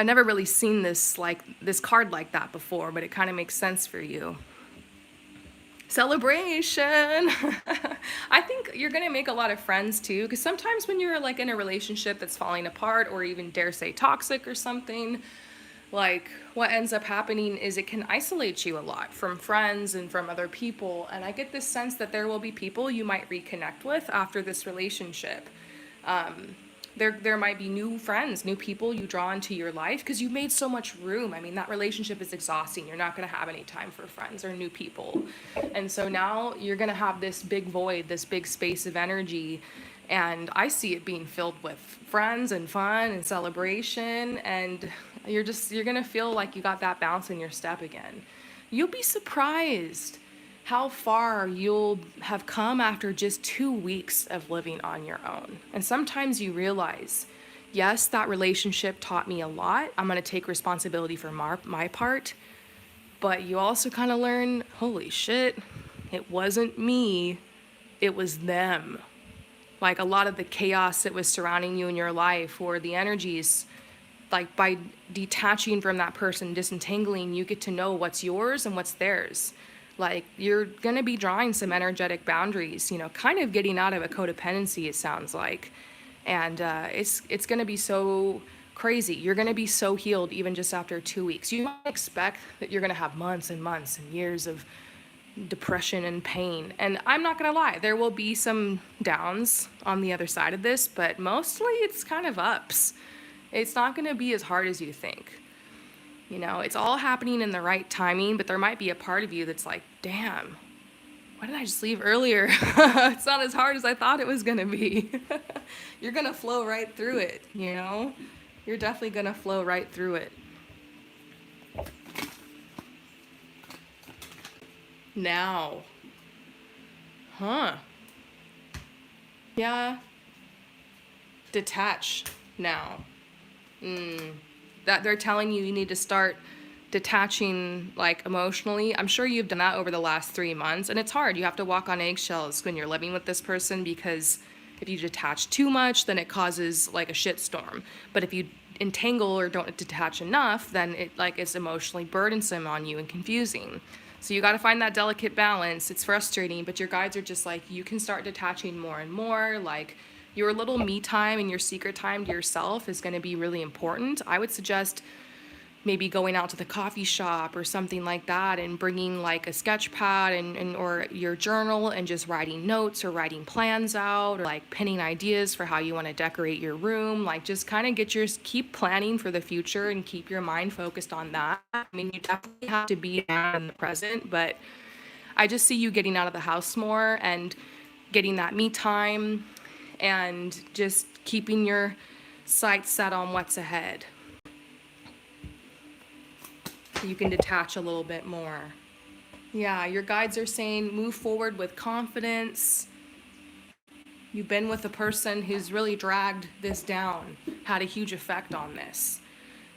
A: never really seen this card like that before, but it kind of makes sense for you. Celebration. I think you're gonna make a lot of friends too, because sometimes when you're like in a relationship that's falling apart, or even dare say toxic or something, like what ends up happening is it can isolate you a lot from friends and from other people. And I get this sense that there will be people you might reconnect with after this relationship. There might be new friends, new people you draw into your life because you've made so much room. I mean, that relationship is exhausting. You're not going to have any time for friends or new people. And so now you're going to have this big void, this big space of energy. And I see it being filled with friends and fun and celebration. And You're gonna feel like you got that bounce in your step again. You'll be surprised how far you'll have come after just 2 weeks of living on your own. And sometimes you realize, yes, that relationship taught me a lot. I'm gonna take responsibility for my part. But you also kind of learn, holy shit, it wasn't me, it was them. Like a lot of the chaos that was surrounding you in your life, or the energies, like by detaching from that person, disentangling, you get to know what's yours and what's theirs. Like you're gonna be drawing some energetic boundaries, kind of getting out of a codependency, it sounds like. And it's gonna be so crazy. You're gonna be so healed even just after 2 weeks. You might expect that you're gonna have months and months and years of depression and pain. And I'm not gonna lie, there will be some downs on the other side of this, but mostly it's kind of ups. It's not gonna be as hard as you think. It's all happening in the right timing, but there might be a part of you that's like, damn, why didn't I just leave earlier? It's not as hard as I thought it was gonna be. You're gonna flow right through it, You're definitely gonna flow right through it. Now. Huh. Yeah. Detach now. That they're telling you need to start detaching, like, emotionally. I'm sure you've done that over the last 3 months, and it's hard. You have to walk on eggshells when you're living with this person, because if you detach too much, then it causes like a shitstorm. But if you entangle or don't detach enough, then it's emotionally burdensome on you and confusing. So you got to find that delicate balance. It's frustrating, but your guides are just like, you can start detaching more and more. Like, your little me time and your secret time to yourself is going to be really important. I would suggest maybe going out to the coffee shop or something like that, and bringing like a sketch pad and or your journal, and just writing notes or writing plans out, or like pinning ideas for how you want to decorate your room. Like, just kind of keep planning for the future and keep your mind focused on that. I mean, you definitely have to be down in the present, but I just see you getting out of the house more and getting that me time, and just keeping your sights set on what's ahead. You can detach a little bit more. Yeah, your guides are saying move forward with confidence. You've been with a person who's really dragged this down, had a huge effect on this.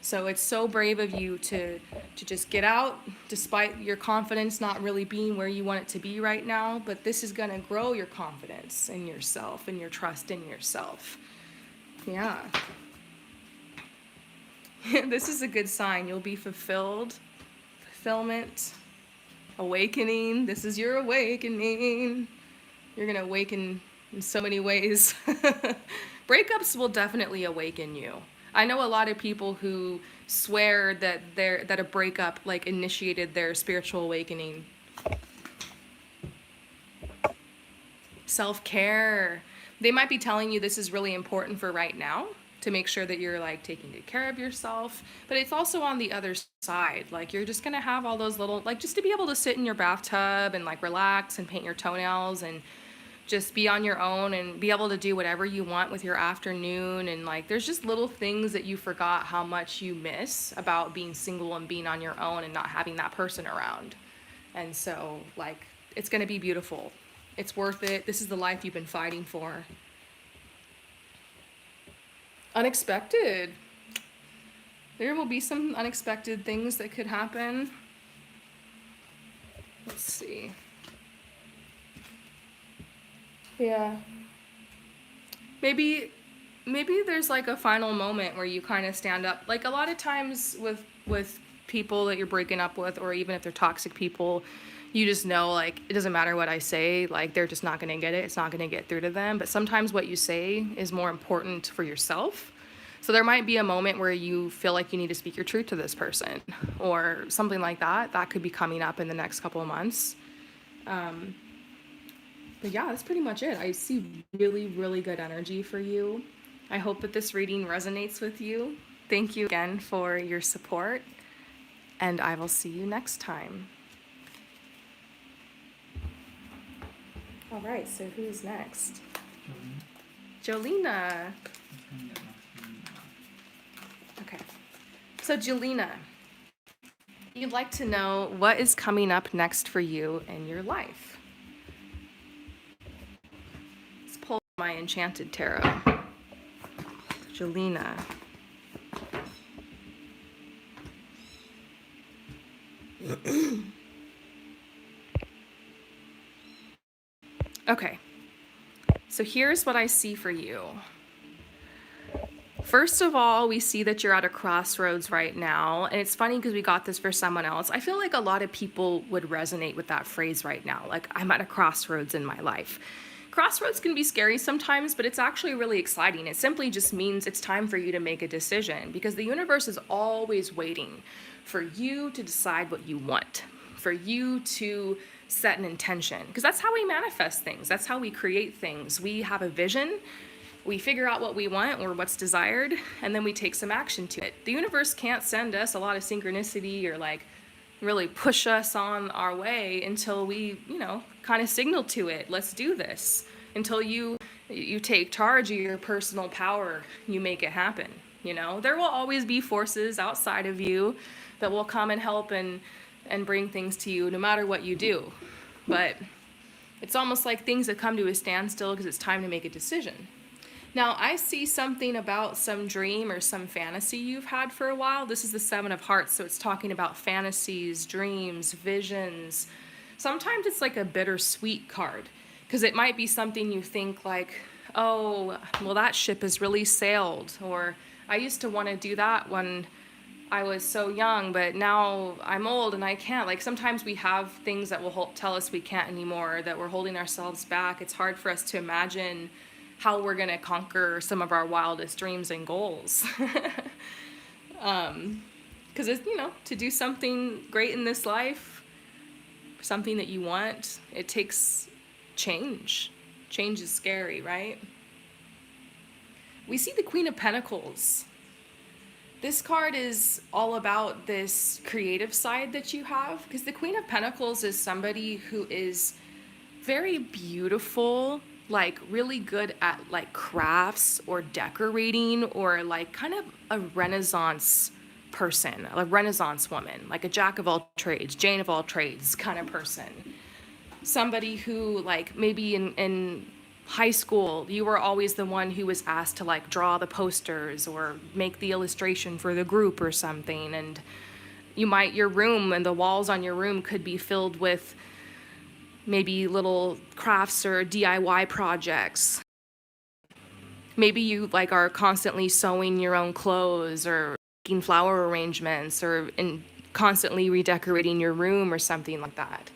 A: So it's so brave of you to just get out, despite your confidence not really being where you want it to be right now. But this is going to grow your confidence in yourself and your trust in yourself. Yeah. This is a good sign. You'll be fulfilled. Fulfillment. Awakening. This is your awakening. You're going to awaken in so many ways. Breakups will definitely awaken you. I know a lot of people who swear that a breakup like initiated their spiritual awakening. Self-care. They might be telling you this is really important for right now, to make sure that you're like taking good care of yourself. But it's also on the other side. Like, you're just gonna have all those little, like, just to be able to sit in your bathtub and like relax and paint your toenails and just be on your own and be able to do whatever you want with your afternoon. And like, there's just little things that you forgot how much you miss about being single and being on your own and not having that person around. And so like, it's gonna be beautiful. It's worth it. This is the life you've been fighting for. Unexpected. There will be some unexpected things that could happen. Let's see. Yeah. Maybe there's like a final moment where you kind of stand up. Like, a lot of times with people that you're breaking up with, or even if they're toxic people, you just know, like, it doesn't matter what I say, like, they're just not going to get it. It's not going to get through to them. But sometimes what you say is more important for yourself. So there might be a moment where you feel like you need to speak your truth to this person, or something like that. That could be coming up in the next couple of months. But yeah, that's pretty much it. I see really, really good energy for you. I hope that this reading resonates with you. Thank you again for your support, and I will see you next time. All right, so who's next? Jolina. Okay. So, Jolina, you'd like to know what is coming up next for you in your life. Let's pull my enchanted tarot. Jolina. Okay, so here's what I see for you. First of all, we see that you're at a crossroads right now. And it's funny because we got this for someone else. I feel like a lot of people would resonate with that phrase right now. Like, I'm at a crossroads in my life. Crossroads can be scary sometimes, but it's actually really exciting. It simply just means it's time for you to make a decision, because the universe is always waiting for you to decide what you want, for you to set an intention, because that's how we manifest things. That's how we create things. We have a vision. We figure out what we want or what's desired, and then we take some action to it. The universe can't send us a lot of synchronicity or like really push us on our way until we, kind of signal to it, let's do this. Until you take charge of your personal power, you make it happen. There will always be forces outside of you that will come and help and bring things to you no matter what you do. But it's almost like things that come to a standstill because it's time to make a decision. Now, I see something about some dream or some fantasy you've had for a while. This is the Seven of Hearts, so it's talking about fantasies, dreams, visions. Sometimes it's like a bittersweet card, because it might be something you think like, oh, well, that ship has really sailed, or I used to want to do that when I was so young, but now I'm old and I can't. Like, sometimes we have things that will tell us we can't anymore, that we're holding ourselves back. It's hard for us to imagine how we're going to conquer some of our wildest dreams and goals. Because it's, to do something great in this life, something that you want, it takes change. Change is scary, right? We see the Queen of Pentacles. This card is all about this creative side that you have, because the Queen of Pentacles is somebody who is very beautiful, like really good at like crafts or decorating, or like kind of a Renaissance person, a Renaissance woman, like a jack of all trades, Jane of all trades kind of person. Somebody who, like, maybe in high school, you were always the one who was asked to like draw the posters or make the illustration for the group or something. And your room and the walls on your room could be filled with maybe little crafts or DIY projects. Maybe you like are constantly sewing your own clothes or making flower arrangements or constantly redecorating your room or something like that.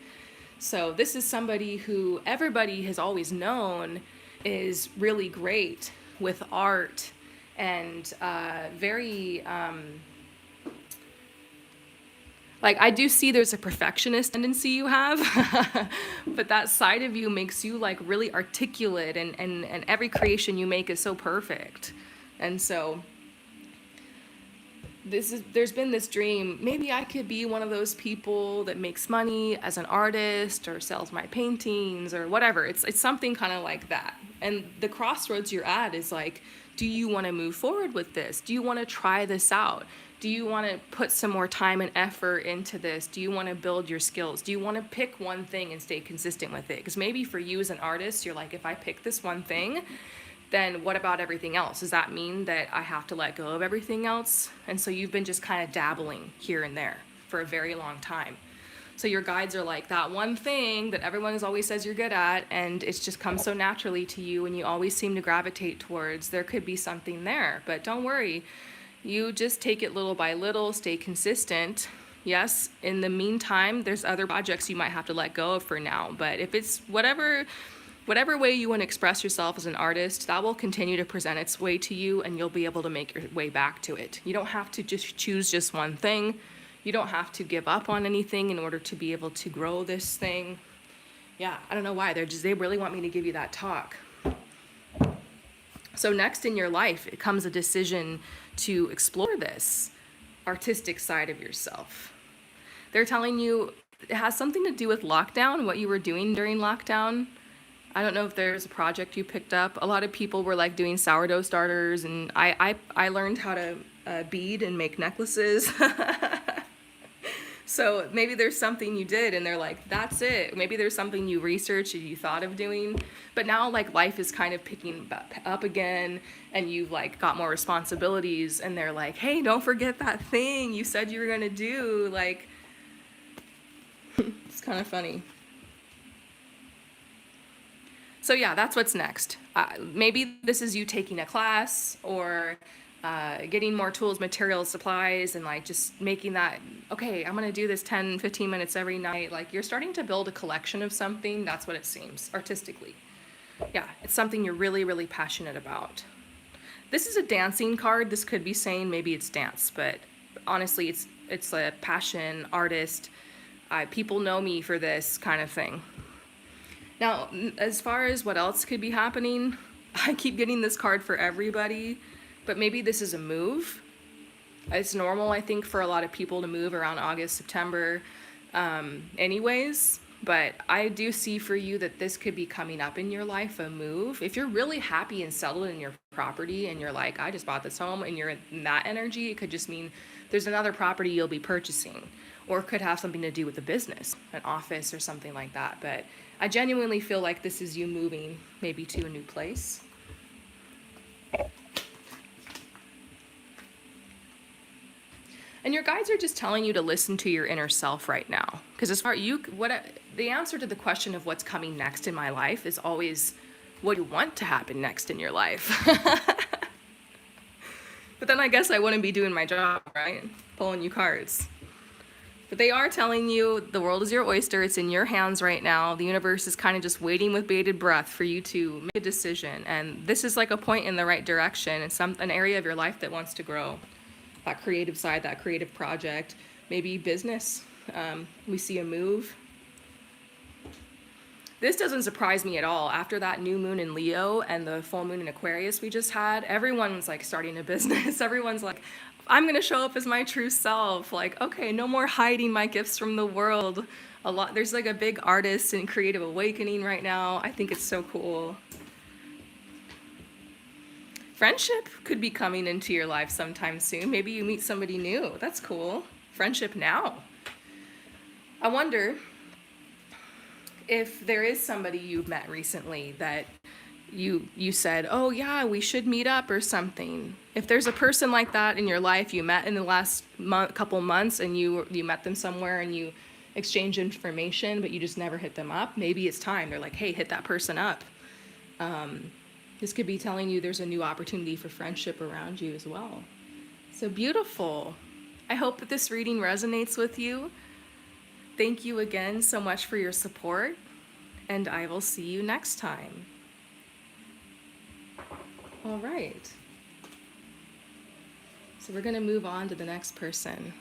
A: So this is somebody who everybody has always known is really great with art and very like, I do see there's a perfectionist tendency you have, but that side of you makes you like really articulate, and every creation you make is so perfect. And so there's been this dream, maybe I could be one of those people that makes money as an artist or sells my paintings or whatever. It's something kind of like that. And the crossroads you're at is like, do you want to move forward with this? Do you want to try this out? Do you want to put some more time and effort into this? Do you want to build your skills? Do you want to pick one thing and stay consistent with it? Because maybe for you as an artist, you're like, if I pick this one thing, then what about everything else? Does that mean that I have to let go of everything else? And so you've been just kind of dabbling here and there for a very long time. So your guides are like, that one thing that everyone always says you're good at, and it's just come so naturally to you and you always seem to gravitate towards, there could be something there. But don't worry. You just take it little by little, stay consistent. Yes, in the meantime, there's other projects you might have to let go of for now. But if it's whatever way you want to express yourself as an artist, that will continue to present its way to you, and you'll be able to make your way back to it. You don't have to just choose just one thing. You don't have to give up on anything in order to be able to grow this thing. Yeah, I don't know why. They really want me to give you that talk. So next in your life, it comes a decision to explore this artistic side of yourself. They're telling you it has something to do with lockdown, what you were doing during lockdown. I don't know if there's a project you picked up. A lot of people were like doing sourdough starters, and I learned how to bead and make necklaces. So maybe there's something you did and they're like, that's it. Maybe there's something you researched or you thought of doing. But now like life is kind of picking up again and you've like got more responsibilities and they're like, hey, don't forget that thing you said you were going to do. Like, it's kind of funny. So yeah, that's what's next. Maybe this is you taking a class or getting more tools, materials, supplies, and like just making that, okay, I'm gonna do this 10, 15 minutes every night. Like you're starting to build a collection of something. That's what it seems artistically. Yeah, it's something you're really, really passionate about. This is a dancing card. This could be saying maybe it's dance, but honestly, it's a passion, artist. People know me for this kind of thing. Now, as far as what else could be happening, I keep getting this card for everybody, but maybe this is a move. It's normal, I think, for a lot of people to move around August, September, anyways. But I do see for you that this could be coming up in your life, a move. If you're really happy and settled in your property and you're like, I just bought this home, and you're in that energy, it could just mean there's another property you'll be purchasing. Or it could have something to do with the business, an office or something like that. But I genuinely feel like this is you moving maybe to a new place. And your guides are just telling you to listen to your inner self right now. Because as far the answer to the question of what's coming next in my life is always what you want to happen next in your life. But then I guess I wouldn't be doing my job, right? Pulling you cards. But they are telling you the world is your oyster. It's in your hands right now. The universe is kind of just waiting with bated breath for you to make a decision. And this is like a point in the right direction. It's an area of your life that wants to grow. That creative side, that creative project, maybe business. We see a move. This doesn't surprise me at all. After that new moon in Leo and the full moon in Aquarius we just had, everyone's like starting a business. Everyone's like, I'm gonna show up as my true self. Like, okay, no more hiding my gifts from the world. There's like a big artist and creative awakening right now. I think it's so cool. Friendship could be coming into your life sometime soon. Maybe you meet somebody new. That's cool. Friendship now. I wonder if there is somebody you've met recently that you said, oh yeah, we should meet up or something. If there's a person like that in your life you met in the last couple months and you met them somewhere and you exchange information but you just never hit them up, maybe it's time. They're like, hey, hit that person up. This could be telling you there's a new opportunity for friendship around you as well. So beautiful. I hope that this reading resonates with you. Thank you again so much for your support, and I will see you next time. All right. So we're going to move on to the next person.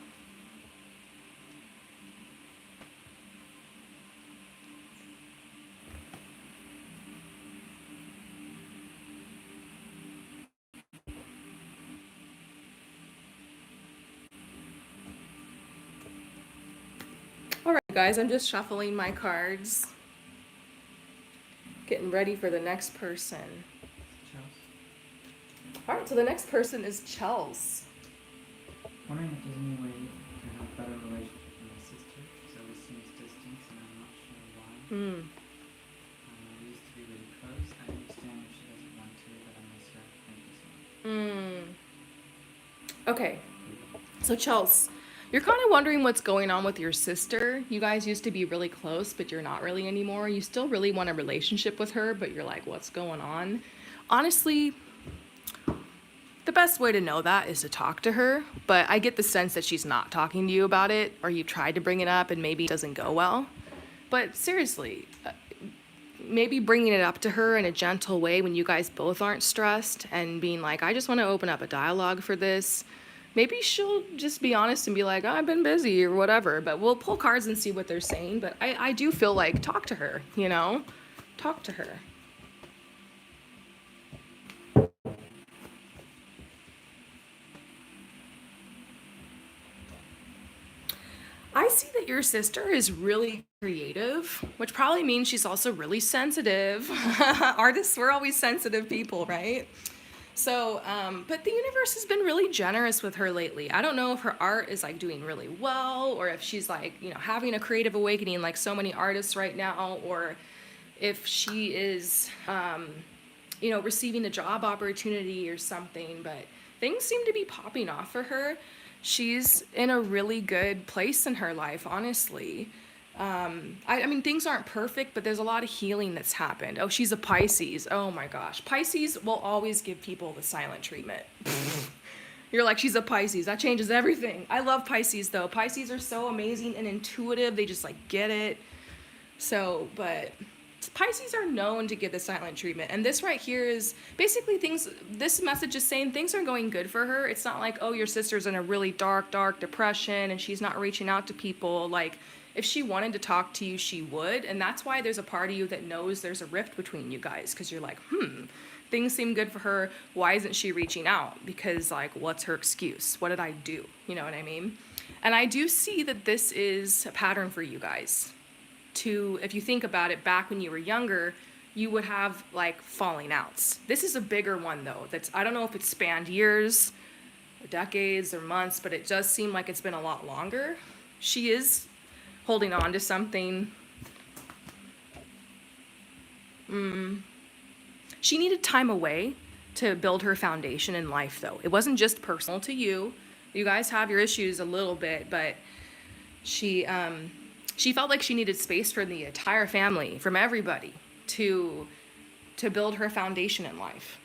A: All right, guys, I'm just shuffling my cards, getting ready for the next person. All right, so the next person is Chels.
B: Wondering if there's any way to have a better relationship with my sister. She's always seems distant, and I'm not sure why. We used to be really close. I understand if she doesn't want to, but I miss her. Thank you so much.
A: Okay, so Chels, you're kind of wondering what's going on with your sister. You guys used to be really close, but you're not really anymore. You still really want a relationship with her, but you're like, what's going on? Honestly, the best way to know that is to talk to her, but I get the sense that she's not talking to you about it, or you tried to bring it up and maybe it doesn't go well. But seriously, maybe bringing it up to her in a gentle way when you guys both aren't stressed and being like, I just want to open up a dialogue for this. Maybe she'll just be honest and be like, oh, I've been busy or whatever, but we'll pull cards and see what they're saying. But I do feel like talk to her, you know? Talk to her. I see that your sister is really creative, which probably means she's also really sensitive. Artists, we're always sensitive people, right? So, but the universe has been really generous with her lately. I don't know if her art is like doing really well, or if she's like, having a creative awakening like so many artists right now, or if she is, receiving a job opportunity or something. But things seem to be popping off for her. She's in a really good place in her life, honestly. I mean, things aren't perfect, but there's a lot of healing that's happened. Oh, she's a Pisces. Oh my gosh. Pisces will always give people the silent treatment. You're like, she's a Pisces. That changes everything. I love Pisces, though. Pisces are so amazing and intuitive. They just, like, get it. So, but Pisces are known to give the silent treatment. And this right here is basically this message is saying things are going good for her. It's not like, oh, your sister's in a really dark, dark depression and she's not reaching out to people. Like, if she wanted to talk to you, she would. And that's why there's a part of you that knows there's a rift between you guys. Because you're like, things seem good for her. Why isn't she reaching out? Because, like, what's her excuse? What did I do? You know what I mean? And I do see that this is a pattern for you guys. If you think about it, back when you were younger, you would have, like, falling outs. This is a bigger one, though. I don't know if it's spanned years, or decades, or months, but it does seem like it's been a lot longer. She is holding on to something. She needed time away to build her foundation in life, though. It wasn't just personal to you. You guys have your issues a little bit, but she felt like she needed space from the entire family, from everybody, to build her foundation in life.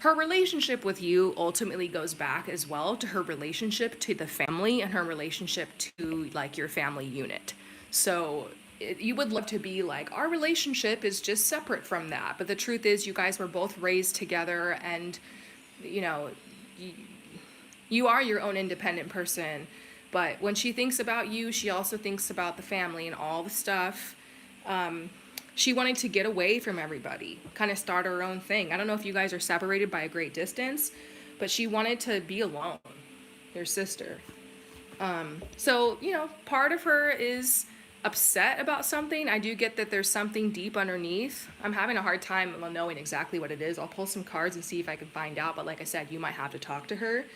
A: Her relationship with you ultimately goes back as well to her relationship to the family and her relationship to, like, your family unit. So you would love to be like, our relationship is just separate from that. But the truth is, you guys were both raised together, and, you are your own independent person. But when she thinks about you, she also thinks about the family and all the stuff. She wanted to get away from everybody, kind of start her own thing. I don't know if you guys are separated by a great distance, but she wanted to be alone, your sister. So, part of her is upset about something. I do get that there's something deep underneath. I'm having a hard time knowing exactly what it is. I'll pull some cards and see if I can find out. But like I said, you might have to talk to her.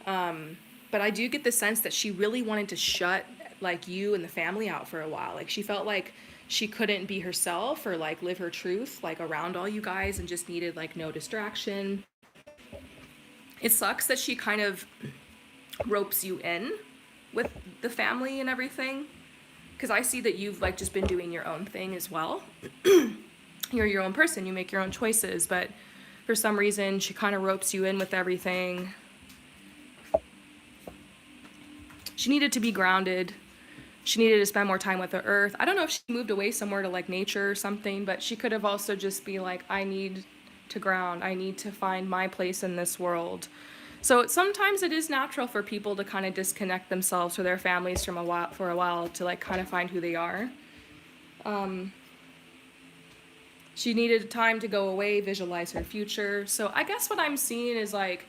A: But I do get the sense that she really wanted to shut, like, you and the family out for a while. Like, she felt like she couldn't be herself or, like, live her truth, like, around all you guys, and just needed, like, no distraction. It sucks that she kind of ropes you in with the family and everything, because I see that you've, like, just been doing your own thing as well. You're your own person. You make your own choices. But for some reason, she kind of ropes you in with everything. She needed to be grounded. She needed to spend more time with the earth. I don't know if she moved away somewhere to, like, nature or something, but she could have also just be like, I need to ground. I need to find my place in this world. So sometimes it is natural for people to kind of disconnect themselves or their families for a while to, like, kind of find who they are. She needed time to go away, visualize her future. So I guess what I'm seeing is, like,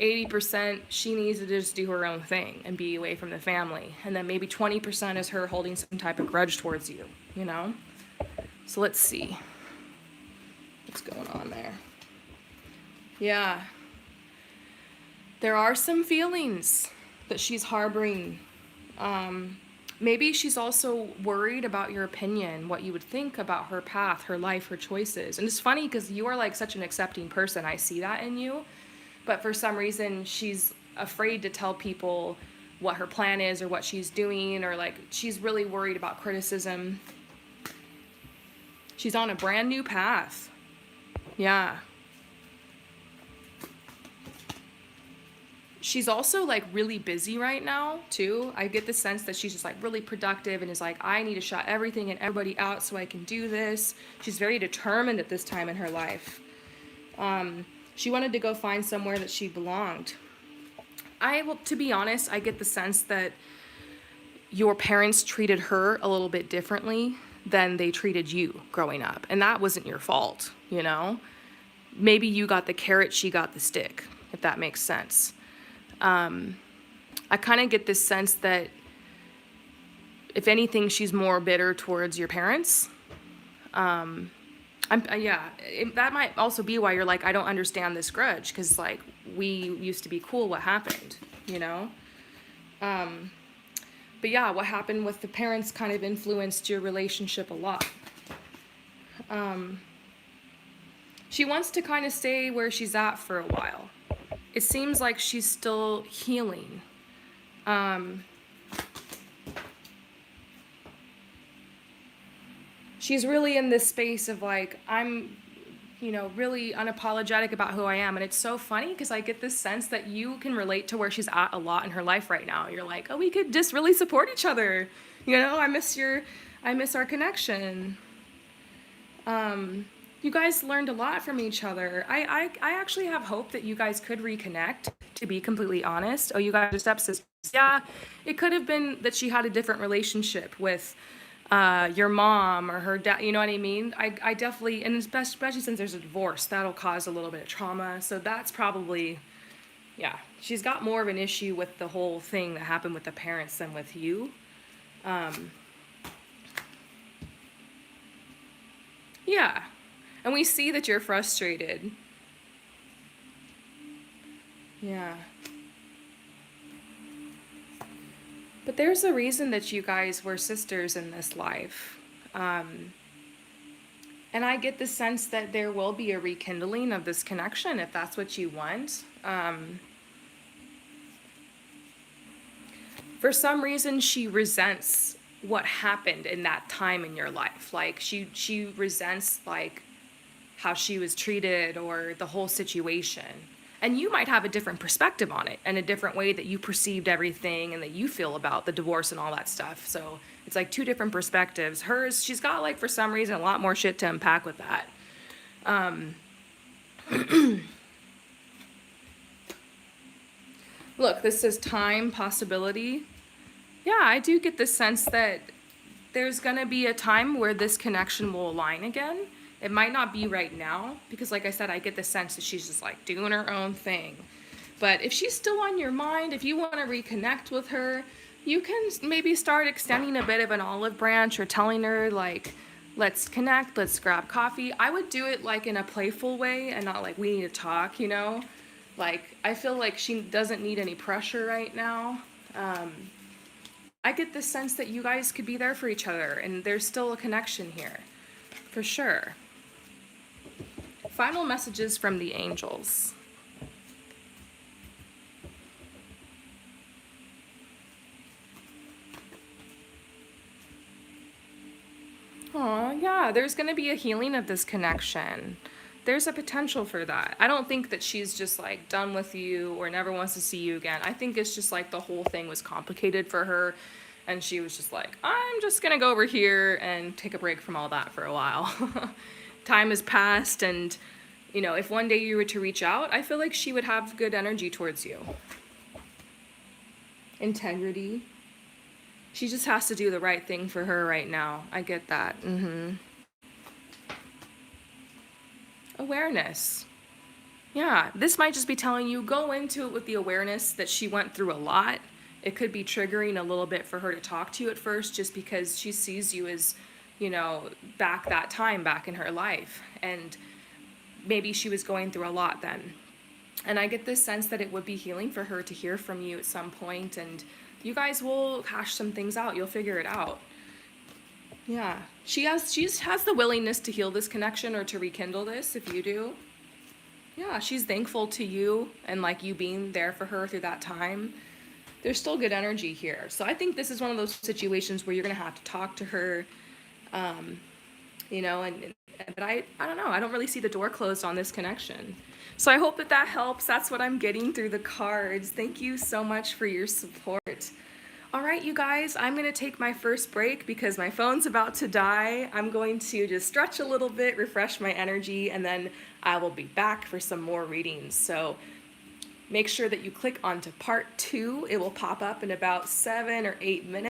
A: 80% she needs to just do her own thing and be away from the family. And then maybe 20% is her holding some type of grudge towards you, So let's see what's going on there. Yeah. There are some feelings that she's harboring. Maybe she's also worried about your opinion, what you would think about her path, her life, her choices. And it's funny because you are, like, such an accepting person. I see that in you. But for some reason, she's afraid to tell people what her plan is or what she's doing, or, like, she's really worried about criticism. She's on a brand new path. Yeah. She's also, like, really busy right now, too. I get the sense that she's just, like, really productive and is like, I need to shut everything and everybody out so I can do this. She's very determined at this time in her life. She wanted to go find somewhere that she belonged. To be honest, I get the sense that your parents treated her a little bit differently than they treated you growing up. And that wasn't your fault, Maybe you got the carrot, she got the stick, if that makes sense. I kind of get this sense that if anything, she's more bitter towards your parents. That might also be why you're like, I don't understand this grudge, because like we used to be cool. What happened, you know? But yeah, what happened with the parents kind of influenced your relationship a lot. She wants to kind of stay where she's at for a while. It seems like she's still healing. She's really in this space of like, I'm, really unapologetic about who I am. And it's so funny because I get this sense that you can relate to where she's at a lot in her life right now. You're like, oh, we could just really support each other. I miss our connection. You guys learned a lot from each other. I actually have hope that you guys could reconnect, to be completely honest. Oh, you guys are stepsisters. Yeah, it could have been that she had a different relationship with your mom or her dad, you know what I mean? I definitely, and especially since there's a divorce, that'll cause a little bit of trauma. So that's probably, yeah, she's got more of an issue with the whole thing that happened with the parents than with you. Yeah, and we see that you're frustrated. Yeah. But there's a reason that you guys were sisters in this life. And I get the sense that there will be a rekindling of this connection if that's what you want. For some reason, she resents what happened in that time in your life. Like she resents like how she was treated or the whole situation. And you might have a different perspective on it and a different way that you perceived everything and that you feel about the divorce and all that stuff. So it's like two different perspectives. Hers, she's got like for some reason a lot more shit to unpack with that. Look, this says time, possibility. Yeah, I do get the sense that there's gonna be a time where this connection will align again. It might not be right now, because like I said, I get the sense that she's just like doing her own thing. But if she's still on your mind, if you want to reconnect with her, you can maybe start extending a bit of an olive branch or telling her like, let's connect, let's grab coffee. I would do it like in a playful way and not like we need to talk, Like, I feel like she doesn't need any pressure right now. I get the sense that you guys could be there for each other and there's still a connection here, for sure. Final messages from the angels. Oh, yeah, there's going to be a healing of this connection. There's a potential for that. I don't think that she's just like done with you or never wants to see you again. I think it's just like the whole thing was complicated for her and she was just like, I'm just going to go over here and take a break from all that for a while. Time has passed and, if one day you were to reach out, I feel like she would have good energy towards you. Integrity. She just has to do the right thing for her right now. I get that. Awareness. Yeah, this might just be telling you, go into it with the awareness that she went through a lot. It could be triggering a little bit for her to talk to you at first just because she sees you as, back that time back in her life. And maybe she was going through a lot then. And I get this sense that it would be healing for her to hear from you at some point, and you guys will hash some things out. You'll figure it out. Yeah, she has the willingness to heal this connection or to rekindle this if you do. Yeah, she's thankful to you and like you being there for her through that time. There's still good energy here. So I think this is one of those situations where you're gonna have to talk to her, but I don't know. I don't really see the door closed on this connection. So I hope that helps. That's what I'm getting through the cards. Thank you so much for your support. All right, you guys, I'm going to take my first break because my phone's about to die. I'm going to just stretch a little bit, refresh my energy, and then I will be back for some more readings. So make sure that you click onto part 2. It will pop up in about 7 or 8 minutes.